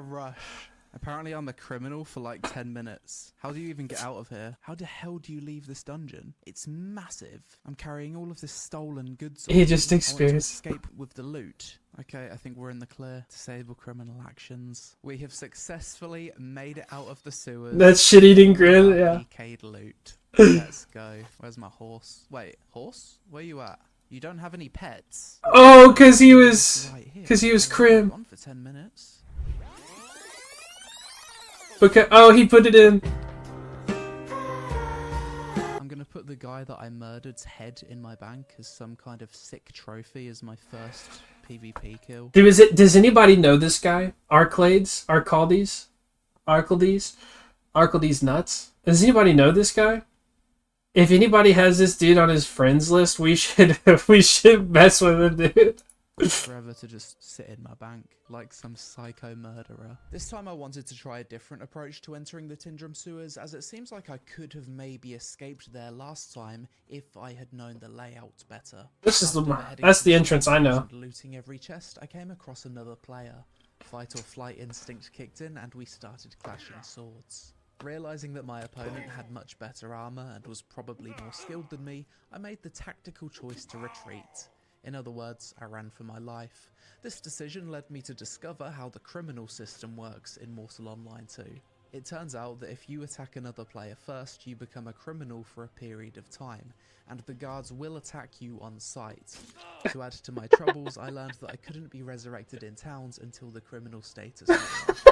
Speaker 2: rush. Apparently I'm a criminal for like 10 minutes. How do you even get out of here? How the hell do you leave this dungeon? It's massive. I'm carrying all of this stolen goods.
Speaker 1: He just experienced.
Speaker 2: Escape with the loot. Okay, I think we're in the clear. Disable criminal actions. We have successfully made it out of the sewers.
Speaker 1: That shit-eating grin, yeah.
Speaker 2: Decayed loot. Let's go. Where's my horse? Wait, horse? Where you at? You don't have any pets.
Speaker 1: Oh, cause he was crim.
Speaker 2: On for 10 minutes.
Speaker 1: Because he put it in.
Speaker 2: I'm gonna put the guy that I murdered's head in my bank as some kind of sick trophy as my first PvP kill.
Speaker 1: Does anybody know this guy? Arcaldes Nuts. Does anybody know this guy? If anybody has this dude on his friends list, we should mess with him, dude.
Speaker 2: Forever to just sit in my bank like some psycho murderer. This time I wanted to try a different approach to entering the Tindrum sewers, as it seems like I could have maybe escaped there last time if I had known the layout better.
Speaker 1: That's the entrance I know.
Speaker 2: Looting every chest, I came across another player. Fight or flight instinct kicked in and we started clashing swords. Realising that my opponent had much better armour and was probably more skilled than me, I made the tactical choice to retreat. In other words, I ran for my life. This decision led me to discover how the criminal system works in Mortal Online 2. It turns out that if you attack another player first, you become a criminal for a period of time, and the guards will attack you on sight. To add to my troubles, I learned that I couldn't be resurrected in towns until the criminal status wore off.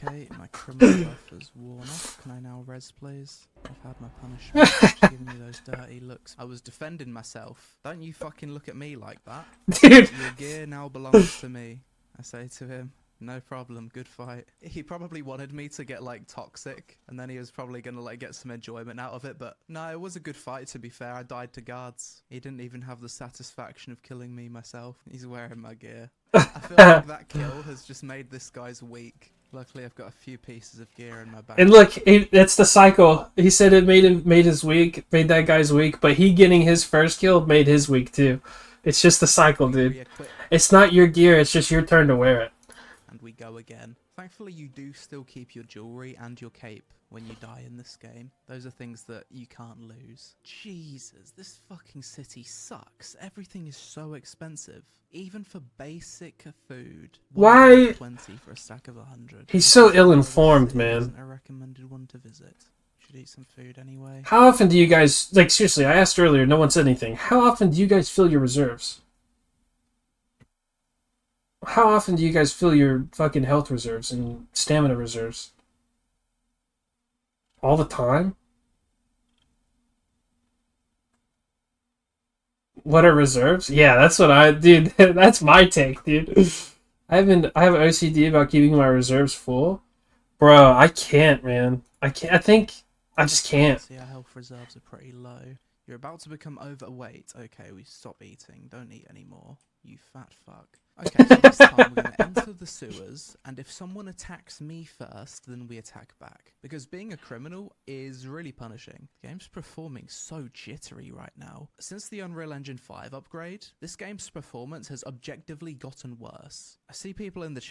Speaker 2: Okay, my criminal buff has worn off. Can I now res, please? I've had my punishment. Just giving me those dirty looks. I was defending myself. Don't you fucking look at me like that.
Speaker 1: Dude.
Speaker 2: Your gear now belongs to me. I say to him, no problem, good fight. He probably wanted me to get like toxic, and then he was probably gonna like get some enjoyment out of it, but no, it was a good fight to be fair. I died to guards. He didn't even have the satisfaction of killing me myself. He's wearing my gear. I feel like that kill has just made this guy's weak. Luckily, I've got a few pieces of gear in my bag.
Speaker 1: And look, that's the cycle. He said it made that guy's weak, but he getting his first kill made his weak too. It's just the cycle, dude. It's not your gear, it's just your turn to wear it.
Speaker 2: And we go again. Thankfully, you do still keep your jewelry and your cape when you die in this game. Those are things that you can't lose. Jesus, this fucking city sucks. Everything is so expensive. Even for basic food.
Speaker 1: Why?
Speaker 2: 20 for a stack of 100.
Speaker 1: He's so ill-informed, man.
Speaker 2: Isn't a recommended one to visit. Should eat some food anyway.
Speaker 1: How often do you guys, like seriously, I asked earlier, no one said anything. How often do you guys fill your reserves? How often do you guys fill your fucking health reserves and stamina reserves? All the time? What are reserves? Yeah, that's what dude, that's my take, dude. I have OCD about keeping my reserves full. Bro, I can't, man. I just can't.
Speaker 2: See, our health reserves are pretty low. You're about to become overweight. Okay, we stop eating. Don't eat anymore. You fat fuck. Okay, so this time we're going to enter the sewers, and if someone attacks me first, then we attack back. Because being a criminal is really punishing. The game's performing so jittery right now. Since the Unreal Engine 5 upgrade, this game's performance has objectively gotten worse. I see people in the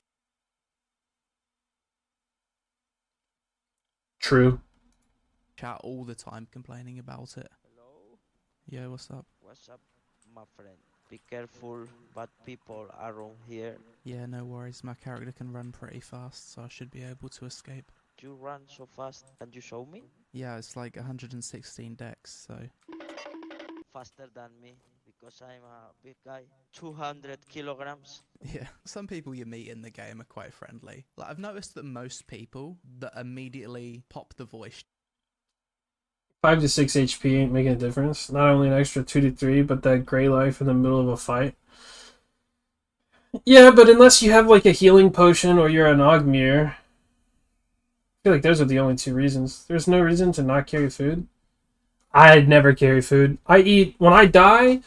Speaker 1: True.
Speaker 2: chat all the time complaining about it.
Speaker 4: Hello,
Speaker 2: Yo, what's up?
Speaker 4: what's up, my friend? Be careful, bad people are around here.
Speaker 2: Yeah, no worries. My character can run pretty fast, so I should be able to escape.
Speaker 4: You run so fast, and you show me
Speaker 2: Yeah, it's like 116 decks, so...
Speaker 4: faster than me because I'm a big guy, 200 kilograms.
Speaker 2: Yeah, some people you meet in the game are quite friendly. Like, I've noticed that most people that immediately pop the voice
Speaker 1: 5 to 6 HP ain't making a difference. Not only an extra 2 to 3, but that gray life in the middle of a fight. Yeah, but unless you have like a healing potion or you're an Ogmere, I feel like those are the only two reasons. There's no reason to not carry food. I'd never carry food. When I die,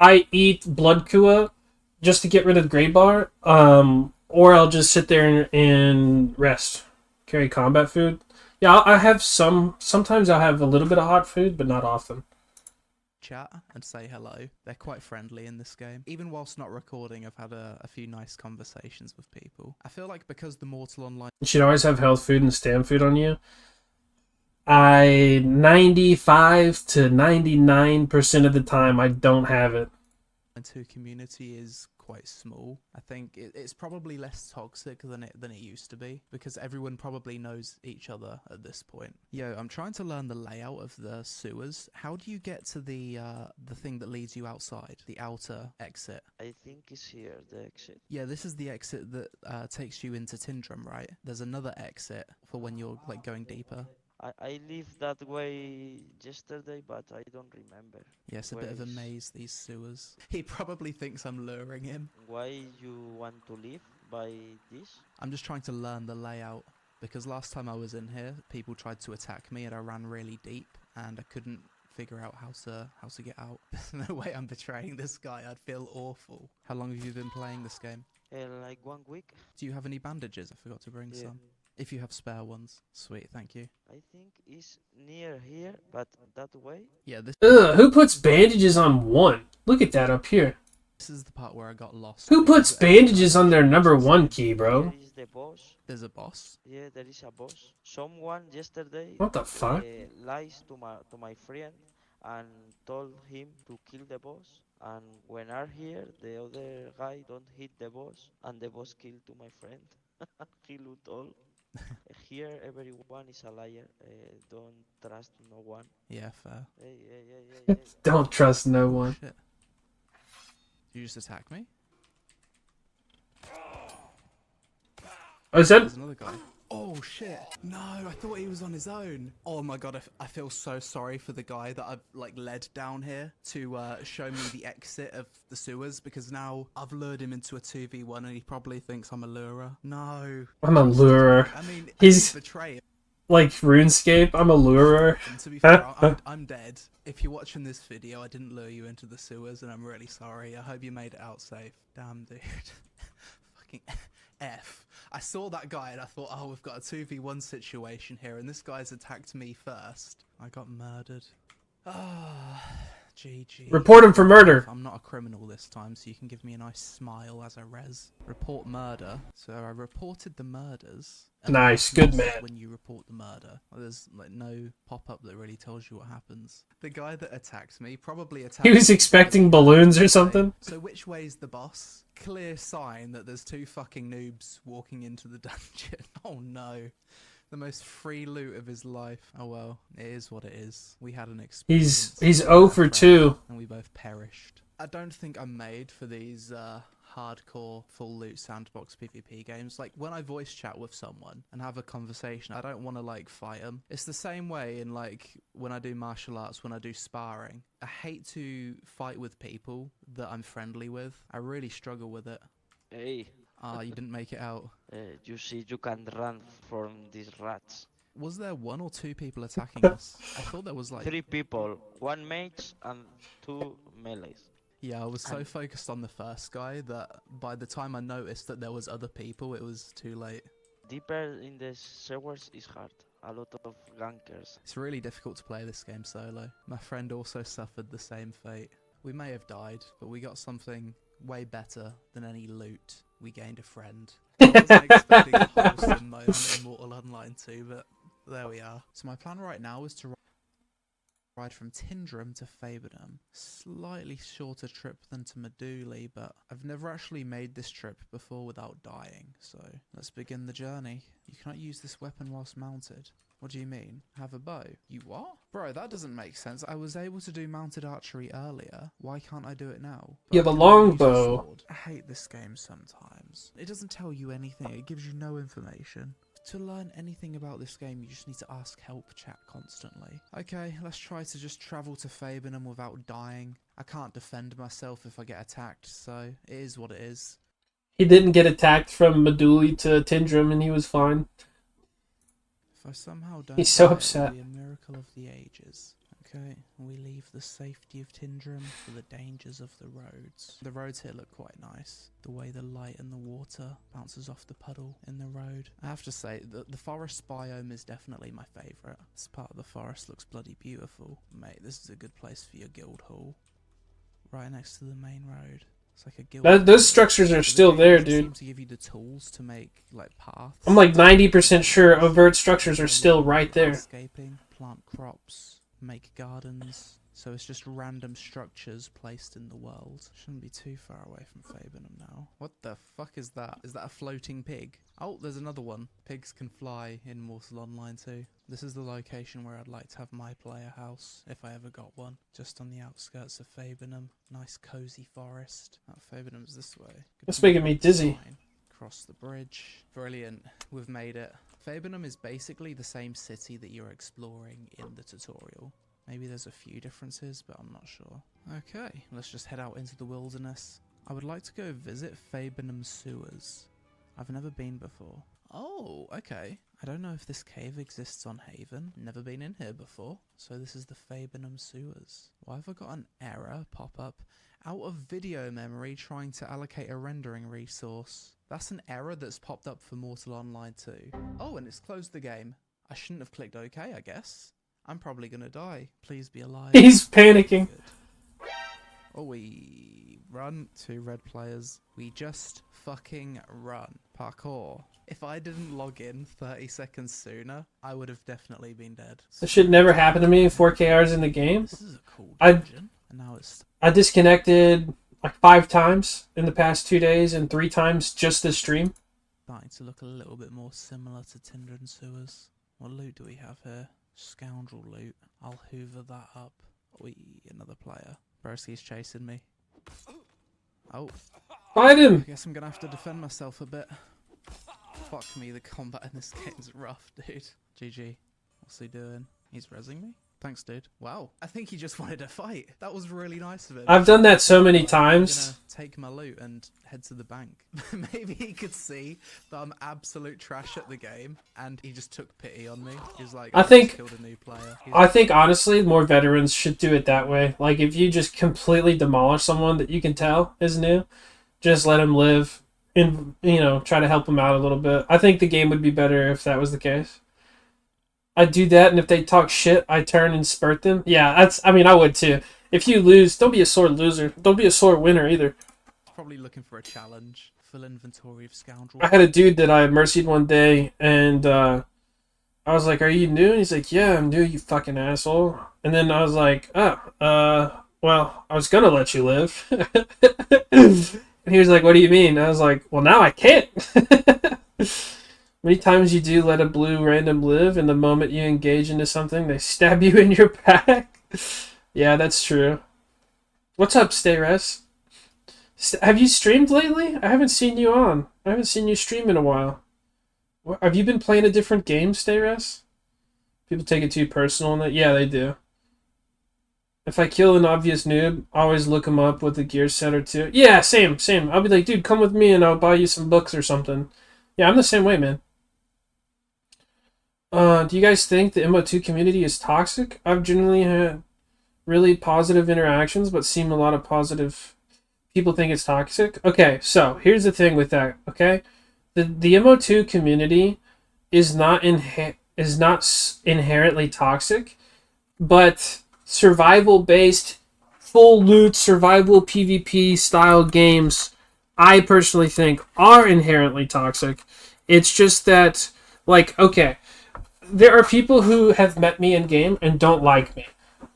Speaker 1: I eat blood kua just to get rid of the gray bar. Or I'll just sit there and rest. Carry combat food. Yeah, I have sometimes I'll have a little bit of hot food, but not often.
Speaker 2: chat and say hello. They're quite friendly in this game. Even whilst not recording, I've had a few nice conversations with people. I feel like because the Mortal Online
Speaker 1: You should always have health food and stam food on you. 95 to 99% of the time, I don't have it.
Speaker 2: 2 community is quite small. I think it's probably less toxic than it used to be because everyone probably knows each other at this point. Yo, I'm trying to learn the layout of the sewers. How do you get to the thing that leads you outside, the outer exit?
Speaker 4: I think it's here, the exit.
Speaker 2: Yeah, this is the exit that takes you into Tindrum, right? There's another exit for when you're like going deeper.
Speaker 4: I lived that way yesterday, but I don't remember.
Speaker 2: Yeah, it's a
Speaker 4: Where
Speaker 2: bit of a
Speaker 4: is-
Speaker 2: maze, these sewers. He probably thinks I'm luring him.
Speaker 4: Why you want to live by this?
Speaker 2: I'm just trying to learn the layout because last time I was in here, people tried to attack me and I ran really deep and I couldn't figure out how to get out. There's no way I'm betraying this guy. I'd feel awful. How long have you been playing this game?
Speaker 4: Like 1 week?
Speaker 2: Do you have any bandages? I forgot to bring
Speaker 4: Yeah.
Speaker 2: some. If you have spare ones. Sweet, thank you.
Speaker 4: I think it's near here, but that way.
Speaker 2: Yeah, this
Speaker 1: Ugh, who puts bandages on 1? Look at that up here.
Speaker 2: is the part where I got lost.
Speaker 1: Who puts bandages on their number 1 key, bro?
Speaker 4: Here is the boss.
Speaker 2: There's a boss.
Speaker 4: Yeah, there is a boss. Someone yesterday
Speaker 1: What the fuck?
Speaker 4: lies to my friend and told him to kill the boss. And when are here, the other guy don't hit the boss, and the boss killed to my friend. He loot all. Here, everyone is a liar. Don't trust no one.
Speaker 2: Yeah, fair.
Speaker 4: Hey.
Speaker 1: Don't trust no
Speaker 2: Oh,
Speaker 1: one.
Speaker 2: shit. Did you just attack me?
Speaker 1: Oh, is that...
Speaker 2: There's another guy. Oh shit! No, I thought he was on his own. Oh my god, I feel so sorry for the guy that I've like led down here to show me the exit of the sewers because now I've lured him into a 2v1 and he probably thinks I'm a lurer. No.
Speaker 1: I'm a lurer.
Speaker 2: I mean,
Speaker 1: He's-
Speaker 2: I didn't betray him.
Speaker 1: Like RuneScape, I'm a lurer.
Speaker 2: And to be fair, I'm dead. If you're watching this video, I didn't lure you into the sewers and I'm really sorry. I hope you made it out safe. Damn, dude. Fucking F. I saw that guy and I thought, oh, we've got a 2v1 situation here and this guy's attacked me first. I got murdered. Ah, GG.
Speaker 1: Report him for murder.
Speaker 2: I'm not a criminal this time, so you can give me a nice smile as I res. Report murder. So I reported the murders. and
Speaker 1: Nice,
Speaker 2: what
Speaker 1: good
Speaker 2: happens
Speaker 1: man.
Speaker 2: When you report the murder, there's like no pop-up that really tells you what happens. The guy that attacked me probably attacked.
Speaker 1: He was
Speaker 2: me
Speaker 1: expecting
Speaker 2: because-
Speaker 1: balloons or something.
Speaker 2: So which way's the boss? Clear sign that there's 2 fucking noobs walking into the dungeon. Oh no. The most free loot of his life. Oh well, it is what it is. We had an experience.
Speaker 1: He's
Speaker 2: with
Speaker 1: 0
Speaker 2: our
Speaker 1: for
Speaker 2: friend,
Speaker 1: 2.
Speaker 2: and we both perished. I don't think I'm made for these hardcore full loot sandbox PvP games. Like when I voice chat with someone and have a conversation, I don't want to like fight them. It's the same way in like when I do martial arts, when I do sparring. I hate to fight with people that I'm friendly with. I really struggle with it.
Speaker 4: Hey,
Speaker 2: Ah, you didn't make it out.
Speaker 4: you see, you can run from these rats.
Speaker 2: Was there 1 or 2 people attacking us? I thought there was like...
Speaker 4: 3 people, 1 mage and 2 melees.
Speaker 2: Yeah, I was so
Speaker 4: And-
Speaker 2: focused on the first guy that by the time I noticed that there was other people, it was too late.
Speaker 4: Deeper in the sewers is hard. A lot of gankers.
Speaker 2: It's really difficult to play this game solo. My friend also suffered the same fate. We may have died, but we got something way better than any loot. We gained a friend. I wasn't expecting a wholesome moment in Mortal Online 2, but there we are. So my plan right now is to ride from Tindrum to Fabenham. Slightly shorter trip than to Meduli, but I've never actually made this trip before without dying, so let's begin the journey. You cannot use this weapon whilst mounted. What do you mean? Have a bow? You what? Bro, that doesn't make sense. I was able to do mounted archery earlier. Why can't I do it now?
Speaker 1: You have a
Speaker 2: But I can't
Speaker 1: longbow.
Speaker 2: use a sword. I hate this game sometimes. It doesn't tell you anything. It gives you no information. To learn anything about this game, you just need to ask help chat constantly. Okay, let's try to just travel to Fabenham without dying. I can't defend myself if I get attacked, so it is what it is.
Speaker 1: He didn't get attacked from Meduli to Tindrum, and he was fine.
Speaker 2: If I somehow don't
Speaker 1: He's so
Speaker 2: die,
Speaker 1: upset.
Speaker 2: It'll be a miracle of the ages. Okay, we leave the safety of Tindrum for the dangers of the roads. The roads here look quite nice. The way the light and the water bounces off the puddle in the road. I have to say, the forest biome is definitely my favourite. This part of the forest looks bloody beautiful. Mate, this is a good place for your guild hall. Right next to the main road. It's like a guild hall.
Speaker 1: Those structures are
Speaker 2: The
Speaker 1: still
Speaker 2: game
Speaker 1: there,
Speaker 2: doesn't
Speaker 1: dude.
Speaker 2: seem to give you the tools to make like paths.
Speaker 1: I'm like 90% sure overt structures are still right there.
Speaker 2: Landscaping, plant crops, make gardens. So it's just random structures placed in the world. Shouldn't be too far away from Fabenham now. What the fuck is that? Is that a floating pig? Oh, there's another one. Pigs can fly in Mortal Online too. This is the location where I'd like to have my player house, if I ever got one. Just on the outskirts of Fabenham. Nice cozy forest. That Fabenham's this way. Good
Speaker 1: That's
Speaker 2: to know
Speaker 1: making me
Speaker 2: where to
Speaker 1: dizzy.
Speaker 2: sign. Cross the bridge. Brilliant. We've made it. Fabenham is basically the same city that you're exploring in the tutorial. Maybe there's a few differences, but I'm not sure. Okay, let's just head out into the wilderness. I would like to go visit Fabenham Sewers. I've never been before. Oh, okay. I don't know if this cave exists on Haven. Never been in here before. So this is the Fabenham Sewers. Why have I got an error pop up? Out of video memory trying to allocate a rendering resource. That's an error that's popped up for Mortal Online 2. Oh, and it's closed the game. I shouldn't have clicked OK, I guess. I'm probably gonna die. Please be alive.
Speaker 1: He's panicking.
Speaker 2: Good. Oh, we run. 2 red players. We just fucking run. Parkour. If I didn't log in 30 seconds sooner, I would have definitely been dead.
Speaker 1: This shit never happened to me in 4K hours in the game.
Speaker 2: This is a cool
Speaker 1: I-
Speaker 2: dungeon. And now it's...
Speaker 1: I disconnected like 5 times in the past 2 days and 3 times just this stream.
Speaker 2: starting to look a little bit more similar to Tindrum Sewers. What loot do we have here? Scoundrel loot. I'll hoover that up. Oi, another player. Broski's chasing me. Oh,
Speaker 1: Fight him!
Speaker 2: I guess I'm gonna have to defend myself a bit. Fuck me, the combat in this game's rough, dude. GG. What's he doing? He's rezzing me? Thanks, dude. Wow. I think he just wanted to fight. That was really nice of him.
Speaker 1: I've done that so many
Speaker 2: I'm
Speaker 1: times.
Speaker 2: gonna take my loot and head to the bank. Maybe he could see that I'm absolute trash at the game, and he just took pity on me. He's like,
Speaker 1: I
Speaker 2: just
Speaker 1: think-
Speaker 2: killed a new player.
Speaker 1: I think honestly, more veterans should do it that way. Like if you just completely demolish someone that you can tell is new, just let him live and try to help him out a little bit. I think the game would be better if that was the case. I'd do that, and if they talk shit, I turn and spurt them. Yeah, I would too. If you lose, don't be a sore loser. Don't be a sore winner either.
Speaker 2: Probably looking for a challenge. Full inventory of scoundrel.
Speaker 1: I had a dude that I mercied one day, and I was like, "Are you new?" And he's like, "Yeah, I'm new, you fucking asshole." And then I was like, "Oh, well, I was gonna let you live." And he was like, "What do you mean?" I was like, "Well, now I can't." Many times you do let a blue random live, and the moment you engage into something, they stab you in your back. Yeah, that's true. What's up, Stay Res? Have you streamed lately? I haven't seen you on. I haven't seen you stream in a while. Have you been playing a different game, Stay Res? People take it too personal in that. Yeah, they do. If I kill an obvious noob, I always look him up with a gear set or two. Yeah, same. I'll be like, dude, come with me and I'll buy you some books or something. Yeah, I'm the same way, man. Do you guys think the MO2 community is toxic? I've generally had really positive interactions, but seen a lot of positive people think it's toxic. Okay, so here's the thing with that. Okay, the MO2 community is not inherently toxic, but survival based, full loot survival PvP style games, I personally think are inherently toxic. It's just that, like, okay, there are people who have met me in game and don't like me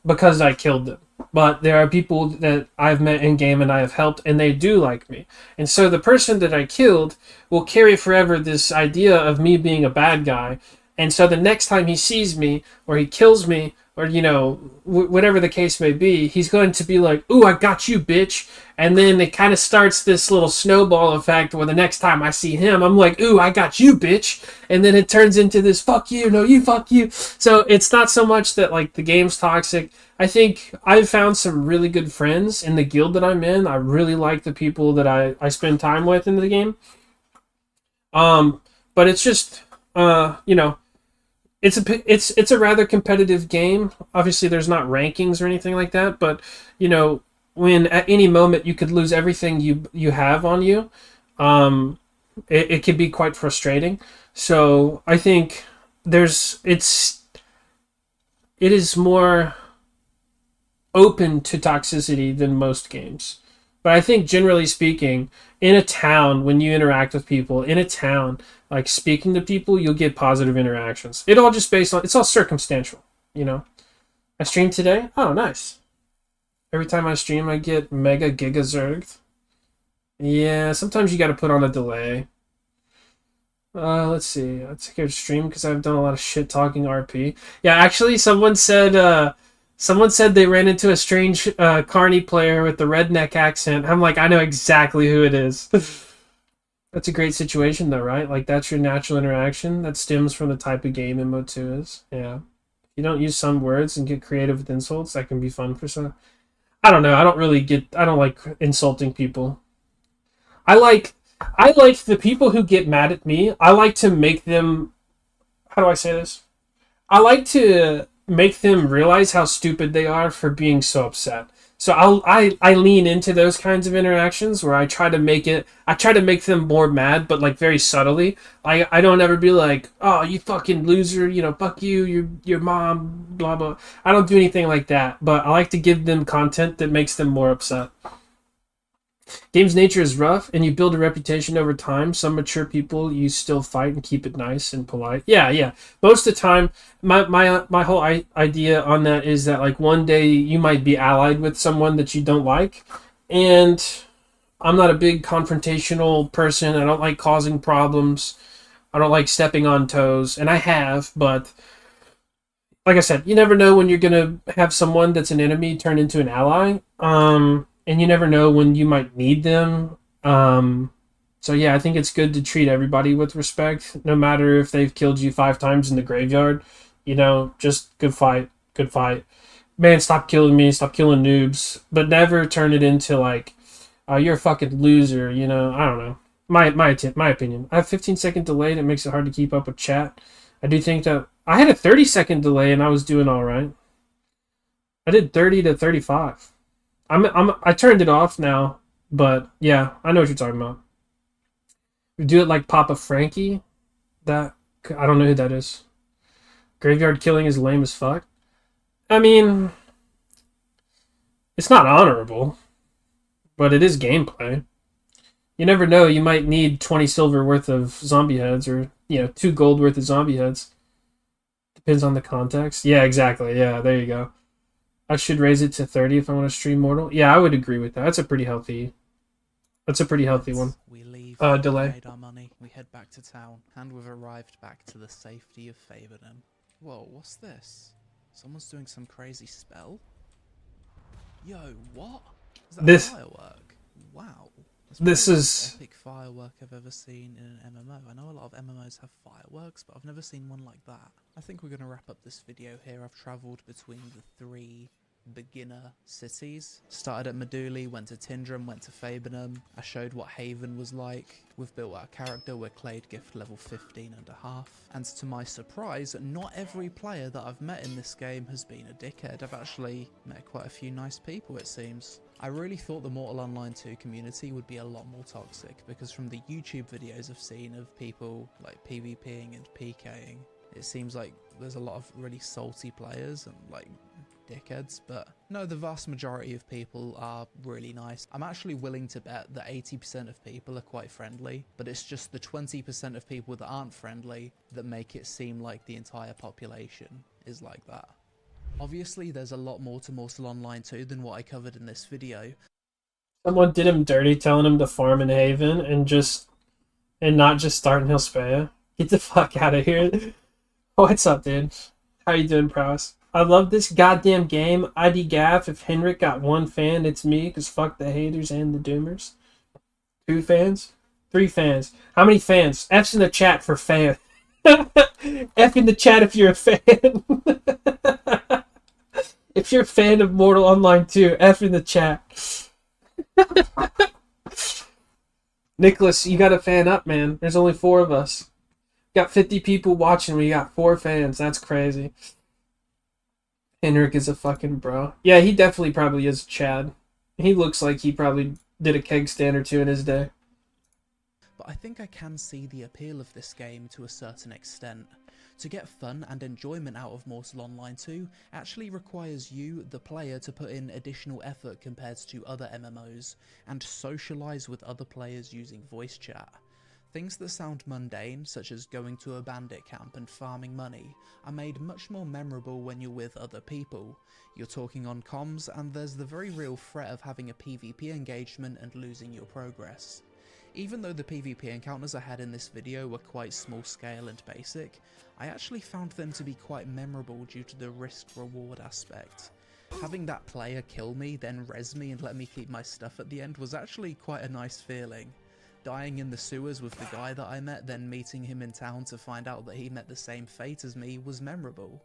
Speaker 1: because I killed them. But there are people that I've met in game and I have helped and they do like me. And so the person that I killed will carry forever this idea of me being a bad guy. And so the next time he sees me or he kills me or, you know, whatever the case may be, he's going to be like, "Ooh, I got you, bitch." And then it kind of starts this little snowball effect where the next time I see him, I'm like, "Ooh, I got you, bitch." And then it turns into this "fuck you, no, you fuck you." So it's not so much that like the game's toxic. I think I've found some really good friends in the guild that I'm in. I really like the people that I spend time with in the game. Um, but it's just you know, it's a rather competitive game. Obviously, there's not rankings or anything like that, but you know, when at any moment you could lose everything you have on you, um, it could be quite frustrating. So I think it is more open to toxicity than most games. But I think generally speaking, in a town, when you interact with people in a town, like speaking to people, you'll get positive interactions. It all just based on it's all circumstantial, you know. I streamed today. Oh, nice. Every time I stream, I get mega giga zerged. Yeah, sometimes you got to put on a delay. Let's see. Let's take a stream because I've done a lot of shit talking RP. Yeah, actually, someone said they ran into a strange Carney player with the redneck accent. I'm like, I know exactly who it is. That's a great situation, though, right? Like, that's your natural interaction that stems from the type of game MO2 is. Yeah. If you don't use some words and get creative with insults, that can be fun for some. I don't know. I don't like insulting people. I like, I like the people who get mad at me. I like to make them, how do I say this? I like to make them realize how stupid they are for being so upset. So I lean into those kinds of interactions where I try to make them more mad, but like very subtly. I don't ever be like, "Oh, you fucking loser, you know, fuck you, your mom, blah blah." I don't do anything like that, but I like to give them content that makes them more upset. Game's nature is rough, and you build a reputation over time. Some mature people, you still fight and keep it nice and polite. Yeah, yeah. Most of the time, my whole idea on that is that like one day you might be allied with someone that you don't like, and I'm not a big confrontational person. I don't like causing problems. I don't like stepping on toes, and I have, but like I said, you never know when you're gonna have someone that's an enemy turn into an ally. And you never know when you might need them. So yeah, I think it's good to treat everybody with respect, no matter if they've killed you 5 times in the graveyard. You know, just good fight, good fight. Man, stop killing me, stop killing noobs, but never turn it into like, you're a fucking loser. You know, I don't know. My opinion. I have 15-second delay and it makes it hard to keep up with chat. I do think that I had a 30-second delay and I was doing all right. I did 30 to 35. I turned it off now, but yeah, I know what you're talking about. We do it like Papa Frankie. That I don't know who that is. Graveyard killing is lame as fuck. I mean, it's not honorable, but it is gameplay. You never know. You might need 20 silver worth of zombie heads, or 2 gold worth of zombie heads. Depends on the context. Yeah, exactly. Yeah, there you go. I should raise it to 30 if I want to stream Mortal. Yeah, I would agree with that. That's a pretty healthy. That's a pretty healthy one.
Speaker 2: We leave,
Speaker 1: delay.
Speaker 2: made our money, we head back to town, and we've arrived back to the safety of Favorden. Whoa, what's this? Someone's doing some crazy spell? Yo, what? Is that a firework? Wow.
Speaker 1: This
Speaker 2: the
Speaker 1: is
Speaker 2: most epic firework I've ever seen in an MMO. I know a lot of MMOs have fireworks, but I've never seen one like that. I think we're going to wrap up this video here. I've travelled between the 3 beginner cities. Started at Meduli, went to Tindrum, went to Fabenham. I showed what Haven was like. We've built our character, we're Clade Gift level 15 and a half. And to my surprise, not every player that I've met in this game has been a dickhead. I've actually met quite a few nice people, it seems. I really thought the Mortal Online 2 community would be a lot more toxic, because from the YouTube videos I've seen of people like PvPing and PKing, it seems like there's a lot of really salty players and like dickheads, but no, the vast majority of people are really nice. I'm actually willing to bet that 80% of people are quite friendly, but it's just the 20% of people that aren't friendly that make it seem like the entire population is like that. Obviously, there's a lot more to Mortal Online 2 than what I covered in this video.
Speaker 1: Someone did him dirty telling him to farm in Haven and not just start in Hilspea. Get the fuck out of here. What's up, dude? How you doing, Prowess? I love this goddamn game. ID Gaff, if Henrik got one fan, it's me, because fuck the haters and the doomers. 2 fans? 3 fans. How many fans? F's in the chat for fan. F in the chat if you're a fan. If you're a fan of Mortal Online 2, F in the chat. Nicholas, you gotta fan up, man. There's only 4 of us. Got 50 people watching, we got 4 fans. That's crazy. Henrik is a fucking bro. Yeah, he definitely probably is Chad. He looks like he probably did a keg stand or 2 in his day.
Speaker 2: But I think I can see the appeal of this game to a certain extent. To get fun and enjoyment out of Mortal Online 2 actually requires you, the player, to put in additional effort compared to other MMOs, and socialise with other players using voice chat. Things that sound mundane, such as going to a bandit camp and farming money, are made much more memorable when you're with other people. You're talking on comms, and there's the very real threat of having a PvP engagement and losing your progress. Even though the PvP encounters I had in this video were quite small scale and basic, I actually found them to be quite memorable due to the risk-reward aspect. Having that player kill me, then res me and let me keep my stuff at the end was actually quite a nice feeling. Dying in the sewers with the guy that I met, then meeting him in town to find out that he met the same fate as me was memorable.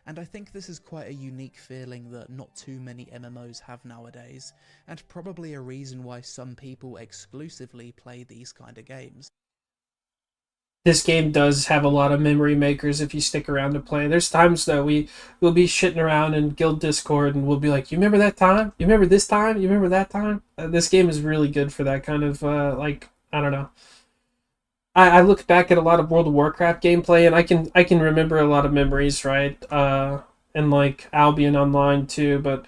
Speaker 2: And I think this is quite a unique feeling that not too many MMOs have nowadays, and probably a reason why some people exclusively play these kind of games.
Speaker 1: This game does have a lot of memory makers if you stick around to play. There's times that we'll be shitting around in guild Discord and we'll be like, you remember that time? You remember this time? You remember that time? This game is really good for that kind of, like, I don't know. I look back at a lot of World of Warcraft gameplay and I can remember a lot of memories, right? And like Albion Online too, but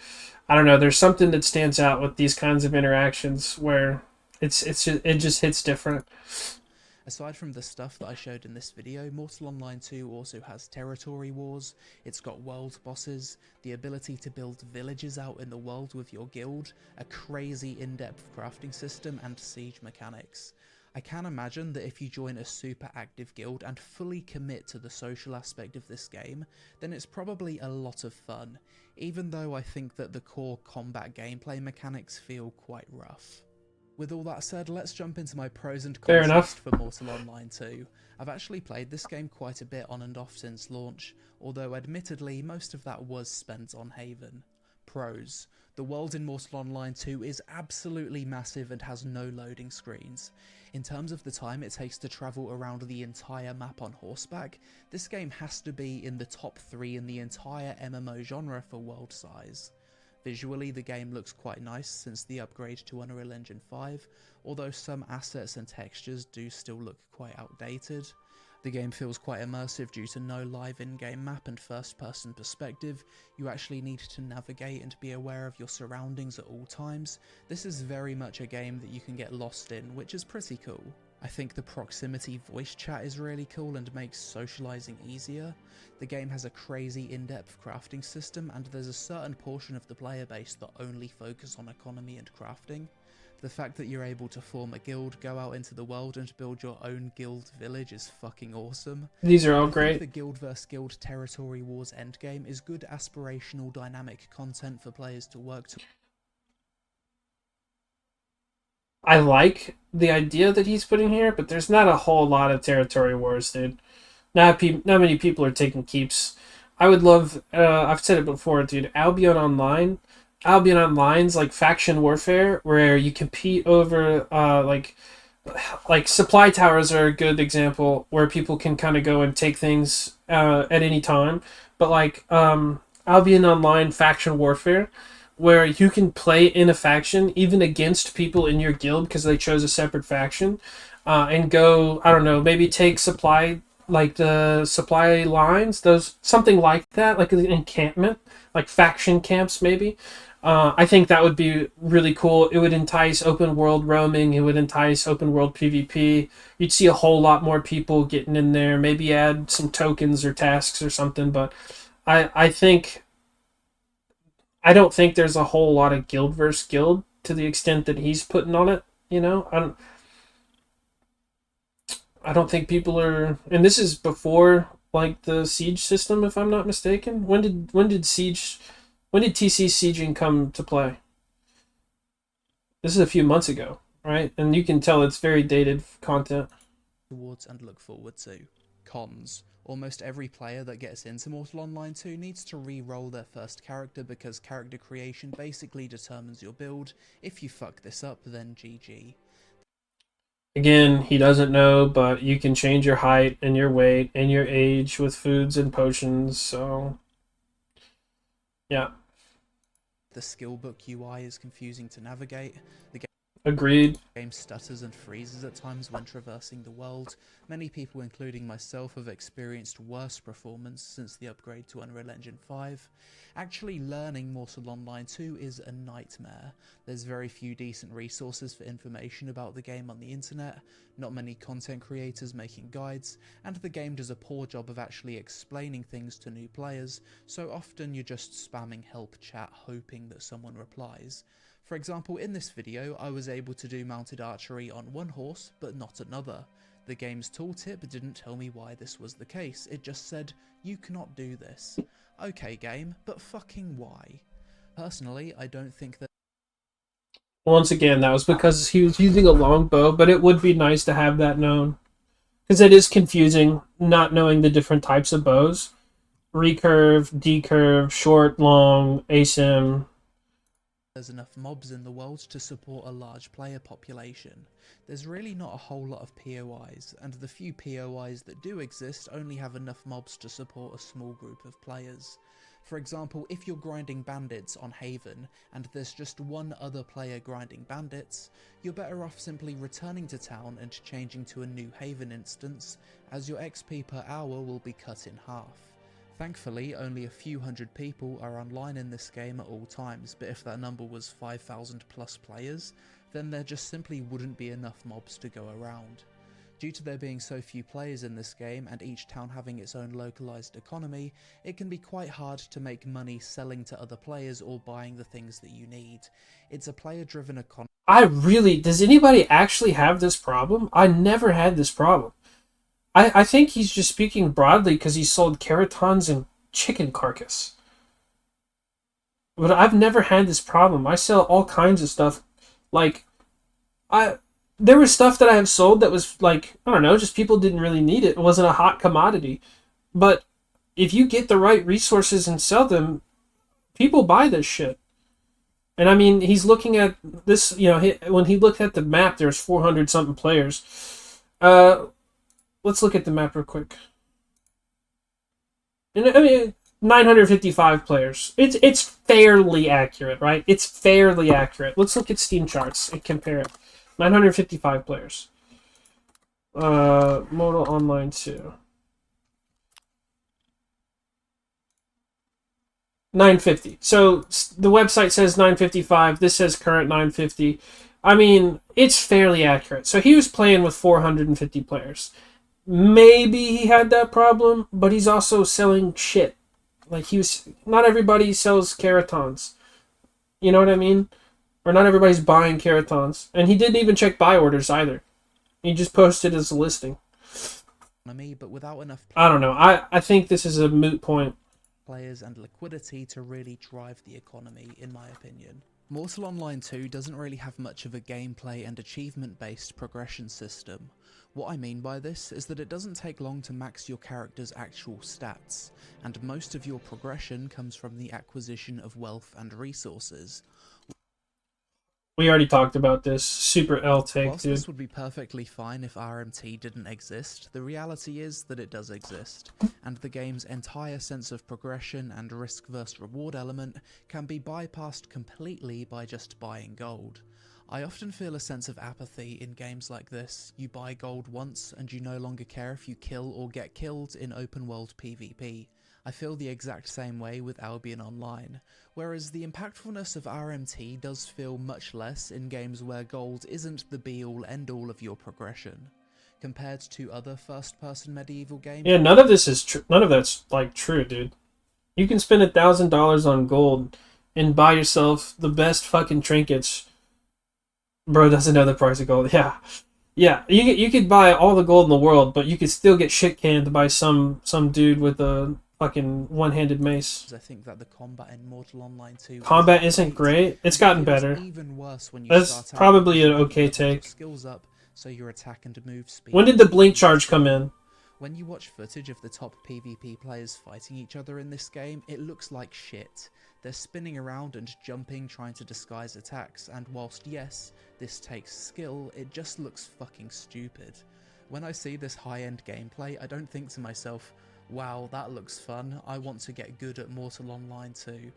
Speaker 1: I don't know, there's something that stands out with these kinds of interactions where it just hits different.
Speaker 2: Aside from the stuff that I showed in this video, Mortal Online 2 also has territory wars, it's got world bosses, the ability to build villages out in the world with your guild, a crazy in-depth crafting system, and siege mechanics. I can imagine that if you join a super active guild and fully commit to the social aspect of this game, then it's probably a lot of fun, even though I think that the core combat gameplay mechanics feel quite rough. With all that said, let's jump into my pros and cons list for Mortal Online 2. I've actually played this game quite a bit on and off since launch, although admittedly most of that was spent on Haven. Pros. The world in Mortal Online 2 is absolutely massive and has no loading screens. In terms of the time it takes to travel around the entire map on horseback, this game has to be in the top 3 in the entire MMO genre for world size. Visually, the game looks quite nice since the upgrade to Unreal Engine 5, although some assets and textures do still look quite outdated. The game feels quite immersive due to no live in-game map and first-person perspective. You actually need to navigate and be aware of your surroundings at all times. This is very much a game that you can get lost in, which is pretty cool. I think the proximity voice chat is really cool and makes socializing easier. The game has a crazy in-depth crafting system, and there's a certain portion of the player base that only focus on economy and crafting. The fact that you're able to form a guild, go out into the world and build your own guild village is fucking awesome.
Speaker 1: These are all great.
Speaker 2: The guild vs guild territory wars endgame is good aspirational dynamic content for players to work to.
Speaker 1: I like the idea that he's putting here, but there's not a whole lot of territory wars, dude. Not many people are taking keeps. I would love. I've said it before, dude. Albion Online. Albion Online's like faction warfare, where you compete over like supply towers are a good example where people can kind of go and take things at any time. But like Albion Online faction warfare, where you can play in a faction even against people in your guild because they chose a separate faction, and go, I don't know, maybe take supply, like the supply lines, those something like that, like an encampment, like faction camps maybe. I think that would be really cool. It would entice open world roaming. It would entice open world PvP. You'd see a whole lot more people getting in there. Maybe add some tokens or tasks or something. But I think I don't think there's a whole lot of guild versus guild to the extent that he's putting on it. You know, I don't think people are, and this is before like the siege system, if I'm not mistaken. When did TC sieging come to play? This is a few months ago, right? And you can tell it's very dated content.
Speaker 2: Towards and look forward to. Cons. Almost every player that gets into Mortal Online 2 needs to re-roll their first character because character creation basically determines your build. If you fuck this up, then GG.
Speaker 1: Again, he doesn't know, but you can change your height and your weight and your age with foods and potions, so yeah.
Speaker 2: The skillbook UI is confusing to navigate. The
Speaker 1: Agreed.
Speaker 2: game stutters and freezes at times when traversing the world. Many people, including myself, have experienced worse performance since the upgrade to Unreal Engine 5. Actually learning Mortal Online 2 is a nightmare. There's very few decent resources for information about the game on the internet, not many content creators making guides, and the game does a poor job of actually explaining things to new players, so often you're just spamming help chat hoping that someone replies. For example, in this video, I was able to do mounted archery on one horse, but not another. The game's tooltip didn't tell me why this was the case, it just said, you cannot do this. Okay game, but fucking why? Personally, I don't think that...
Speaker 1: Once again, that was because he was using a longbow, but it would be nice to have that known. Because it is confusing not knowing the different types of bows. Recurve, decurve, short, long, asim.
Speaker 2: There's enough mobs in the world to support a large player population. There's really not a whole lot of POIs, and the few POIs that do exist only have enough mobs to support a small group of players. For example, if you're grinding bandits on Haven, and there's just one other player grinding bandits, you're better off simply returning to town and changing to a new Haven instance, as your XP per hour will be cut in half. Thankfully, only a few hundred people are online in this game at all times, but if that number was 5,000 plus players, then there just simply wouldn't be enough mobs to go around. Due to there being so few players in this game and each town having its own localized economy, it can be quite hard to make money selling to other players or buying the things that you need. It's a player-driven economy.
Speaker 1: Does anybody actually have this problem? I never had this problem. I think he's just speaking broadly because he sold keratons and chicken carcass. But I've never had this problem. I sell all kinds of stuff. Like, there was stuff that I have sold that was like, I don't know, just people didn't really need it. It wasn't a hot commodity. But if you get the right resources and sell them, people buy this shit. And I mean, he's looking at this, you know, when he looked at the map, there's 400 something players. Let's look at the map real quick. And I mean, 955 players. It's fairly accurate, right? It's fairly accurate. Let's look at Steam charts and compare it. 955 players. Mortal Online 2. 950. So the website says 955. This says current 950. I mean, it's fairly accurate. So he was playing with 450 players. Maybe he had that problem, but he's also selling shit. Like, not everybody sells keratons. You know what I mean? Or not everybody's buying keratons. And he didn't even check buy orders either. He just posted as a listing.
Speaker 2: But without enough
Speaker 1: I don't know. I think this is a moot point.
Speaker 2: Players and liquidity to really drive the economy, in my opinion. Mortal Online 2 doesn't really have much of a gameplay and achievement-based progression system. What I mean by this is that it doesn't take long to max your character's actual stats, and most of your progression comes from the acquisition of wealth and resources.
Speaker 1: We already talked about this. Super L take,
Speaker 2: Whilst
Speaker 1: dude.
Speaker 2: this would be perfectly fine if RMT didn't exist, the reality is that it does exist, and the game's entire sense of progression and risk versus reward element can be bypassed completely by just buying gold. I often feel a sense of apathy in games like this. You buy gold once and you no longer care if you kill or get killed in open world PvP. I feel the exact same way with Albion Online, whereas the impactfulness of RMT does feel much less in games where gold isn't the be-all end-all of your progression. Compared to other first-person medieval games...
Speaker 1: Yeah, none of this is true. None of that's, like, true, dude. You can spend $1,000 on gold and buy yourself the best fucking trinkets. Bro doesn't know the price of gold. Yeah. Yeah, you could buy all the gold in the world, but you could still get shit canned by some dude with a fucking one-handed mace.
Speaker 2: I think that the combat in Mortal Online 2
Speaker 1: combat isn't great. It's gotten better.
Speaker 2: Even worse when you
Speaker 1: That's
Speaker 2: start out
Speaker 1: probably an
Speaker 2: with
Speaker 1: okay
Speaker 2: your
Speaker 1: take.
Speaker 2: skills up, so your attack and move speed.
Speaker 1: When did the blink charge come in?
Speaker 2: When you watch footage of the top PvP players fighting each other in this game, it looks like shit. They're spinning around and jumping trying to disguise attacks, and whilst yes, this takes skill, it just looks fucking stupid. When I see this high-end gameplay, I don't think to myself, wow, that looks fun, I want to get good at Mortal Online 2.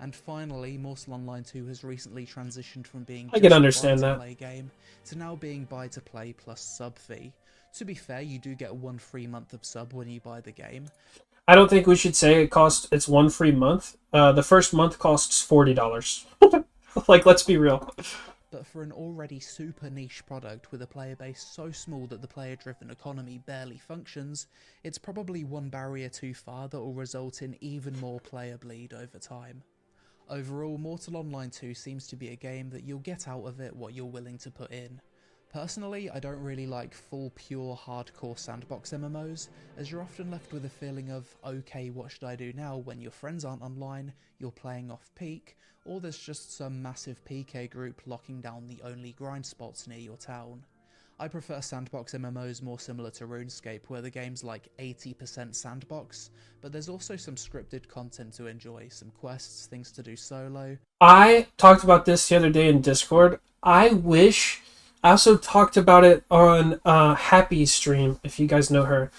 Speaker 2: And finally, Mortal Online 2 has recently transitioned from being
Speaker 1: I can
Speaker 2: just a
Speaker 1: understand
Speaker 2: buy-to-play game to now being buy-to-play plus sub fee. To be fair, you do get 1 free month of sub when you buy the game.
Speaker 1: I don't think we should say it's 1 free month. The first month costs $40. Like, let's be real.
Speaker 2: But for an already super niche product with a player base so small that the player-driven economy barely functions, it's probably one barrier too far that will result in even more player bleed over time. Overall, Mortal Online 2 seems to be a game that you'll get out of it what you're willing to put in. Personally, I don't really like full pure hardcore sandbox MMOs, as you're often left with a feeling of, okay, what should I do now when your friends aren't online, you're playing off peak, or there's just some massive PK group locking down the only grind spots near your town. I prefer sandbox MMOs more similar to RuneScape, where the game's like 80% sandbox, but there's also some scripted content to enjoy, some quests, things to do solo.
Speaker 1: I talked about this the other day in Discord. I also talked about it on Happy's stream, if you guys know her.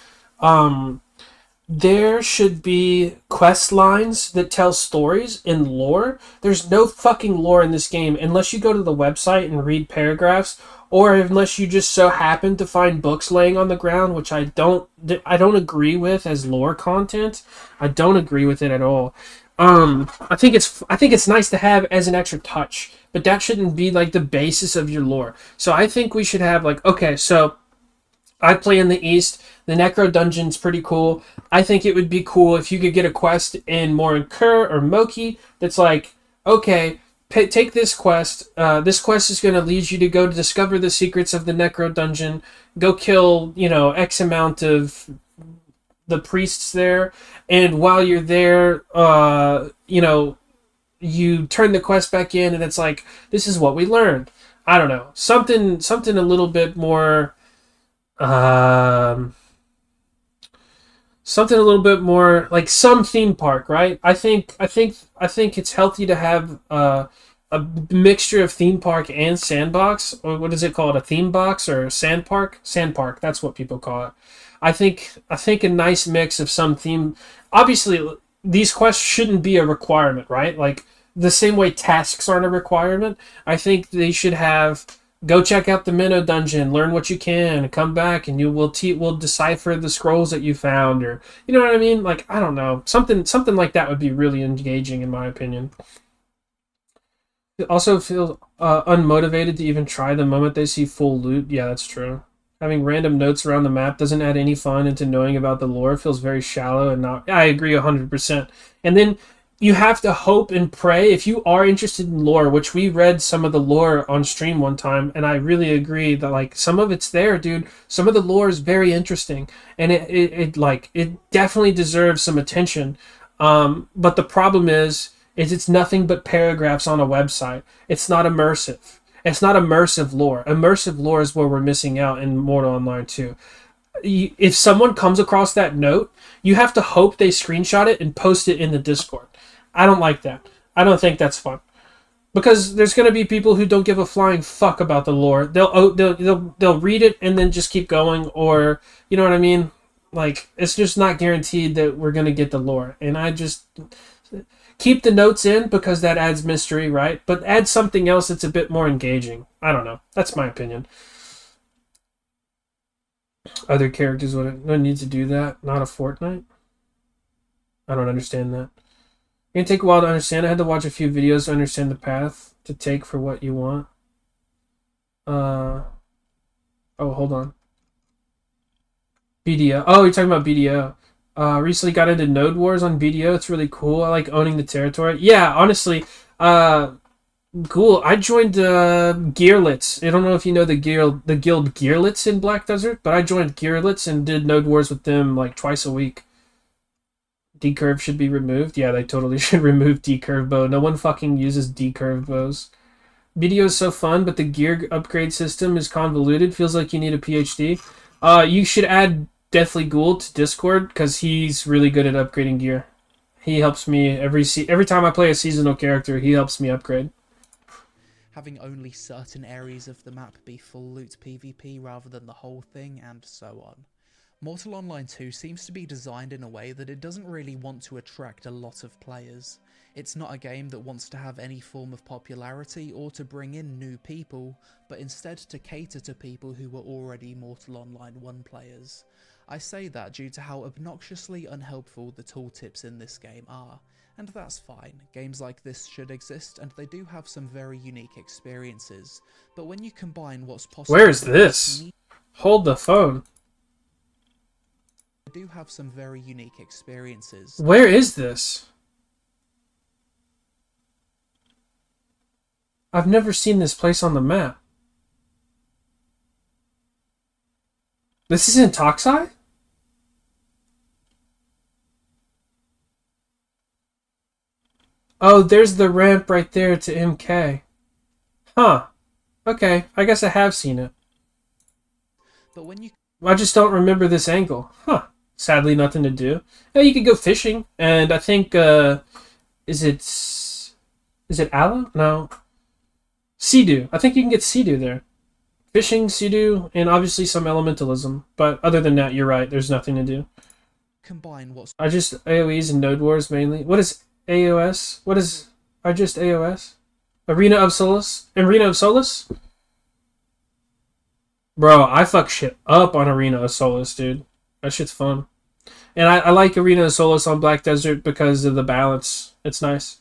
Speaker 1: There should be quest lines that tell stories in lore. There's no fucking lore in this game unless you go to the website and read paragraphs, or unless you just so happen to find books laying on the ground, which I don't agree with as lore content. I don't agree with it at all. I think it's nice to have as an extra touch, but that shouldn't be like the basis of your lore. So I think we should have like, okay, so I play in the East. The Necro Dungeon's pretty cool. I think it would be cool if you could get a quest in Morinkur or Moki that's like, okay, take this quest. This quest is going to lead you to go to discover the secrets of the Necro Dungeon. Go kill, X amount of the priests there. And while you're there, you turn the quest back in and it's like, this is what we learned. I don't know. Something a little bit more... something a little bit more like some theme park, right? I think it's healthy to have a mixture of theme park and sandbox, or what is it called? A theme box or sand park? Sand park, that's what people call it. I think a nice mix of some theme. Obviously, these quests shouldn't be a requirement, right? Like the same way tasks aren't a requirement. I think they should have. Go check out the Minnow Dungeon, learn what you can, come back, and we'll decipher the scrolls that you found, or you know what I mean? Like, I don't know, something like that would be really engaging in my opinion. It also feels unmotivated to even try the moment they see full loot. Yeah, that's true. Having random notes around the map doesn't add any fun into knowing about the lore. It feels very shallow and not. I agree 100%. And then you have to hope and pray if you are interested in lore, which we read some of the lore on stream one time, and I really agree that like some of it's there, dude. Some of the lore is very interesting, and it definitely deserves some attention. But the problem is is it's nothing but paragraphs on a website. It's not immersive. It's not immersive lore. Immersive lore is where we're missing out in Mortal Online 2. If someone comes across that note, you have to hope they screenshot it and post it in the Discord. I don't like that. I don't think that's fun. Because there's going to be people who don't give a flying fuck about the lore. They'll read it and then just keep going, or you know what I mean? Like, it's just not guaranteed that we're going to get the lore. And I just keep the notes in because that adds mystery, right? But add something else that's a bit more engaging. I don't know. That's my opinion. Other characters would need to do that. Not a Fortnite. I don't understand that. It's going to take a while to understand. I had to watch a few videos to understand the path to take for what you want. Oh, hold on. BDO. Oh, you're talking about BDO. Recently got into Node Wars on BDO. It's really cool. I like owning the territory. Yeah, honestly, cool. I joined Gearlets. I don't know if you know the guild Gearlets in Black Desert, but I joined Gearlets and did Node Wars with them like twice a week. Decurve should be removed. Yeah, they totally should remove decurve bow. No one fucking uses decurve bows. BDO is so fun, but the gear upgrade system is convoluted. Feels like you need a PhD. You should add Deathly Ghoul to Discord because he's really good at upgrading gear. He helps me every time I play a seasonal character. He helps me upgrade.
Speaker 2: Having only certain areas of the map be full loot PvP rather than the whole thing, and so on. Mortal Online 2 seems to be designed in a way that it doesn't really want to attract a lot of players. It's not a game that wants to have any form of popularity or to bring in new people, but instead to cater to people who were already Mortal Online 1 players. I say that due to how obnoxiously unhelpful the tooltips in this game are, and that's fine. Games like this should exist, and they do have some very unique experiences, but when you combine what's possible...
Speaker 1: Where is this? Hold the phone.
Speaker 2: Do have some very unique experiences.
Speaker 1: Where is this? I've never seen this place on the map. This is in Toxai? Oh, there's the ramp right there to MK. Huh. Okay, I guess I have seen it.
Speaker 2: But when you...
Speaker 1: I just don't remember this angle. Huh. Sadly, nothing to do. Yeah, you could go fishing, and I think, is it aloe? No. Sea-Doo. I think you can get Sea-Doo there. Fishing, Sea-Doo, and obviously some elementalism. But other than that, you're right. There's nothing to do.
Speaker 2: Combine what's...
Speaker 1: I just AoEs and Node Wars mainly. What is AOS? What is... I just AOS? Arena of Solace? Arena of Solace? Bro, I fuck shit up on Arena of Solace, dude. That shit's fun. And I like Arena of Solace on Black Desert because of the balance. It's nice.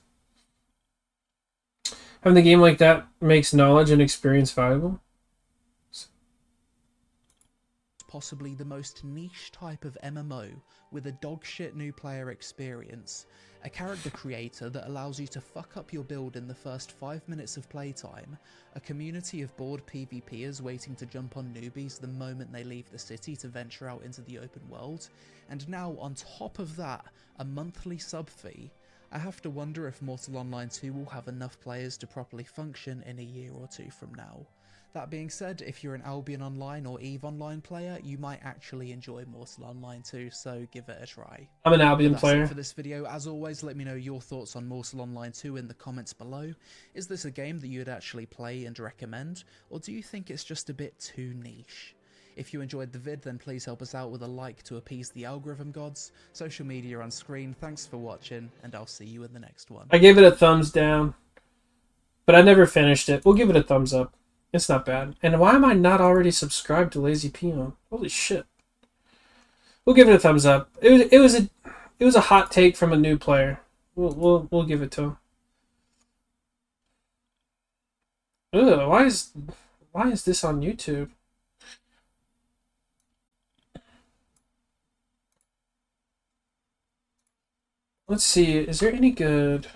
Speaker 1: Having the game like that makes knowledge and experience valuable.
Speaker 2: Possibly the most niche type of MMO with a dogshit new player experience. A character creator that allows you to fuck up your build in the first 5 minutes of playtime, a community of bored PvPers waiting to jump on newbies the moment they leave the city to venture out into the open world, and now on top of that, a monthly sub fee. I have to wonder if Mortal Online 2 will have enough players to properly function in a year or two from now. That being said, if you're an Albion Online or EVE Online player, you might actually enjoy Mortal Online 2, so give it a try.
Speaker 1: I'm an Albion
Speaker 2: That's
Speaker 1: player.
Speaker 2: it for this video. As always, let me know your thoughts on Mortal Online 2 in the comments below. Is this a game that you'd actually play and recommend, or do you think it's just a bit too niche? If you enjoyed the vid, then please help us out with a like to appease the algorithm gods. Social media on screen. Thanks for watching, and I'll see you in the next one.
Speaker 1: I gave it a thumbs down, but I never finished it. We'll give it a thumbs up. It's not bad. And why am I not already subscribed to LazyPeon? Holy shit. We'll give it a thumbs up. It was a hot take from a new player. We'll give it to him. Ugh, why is this on YouTube? Let's see. Is there any good?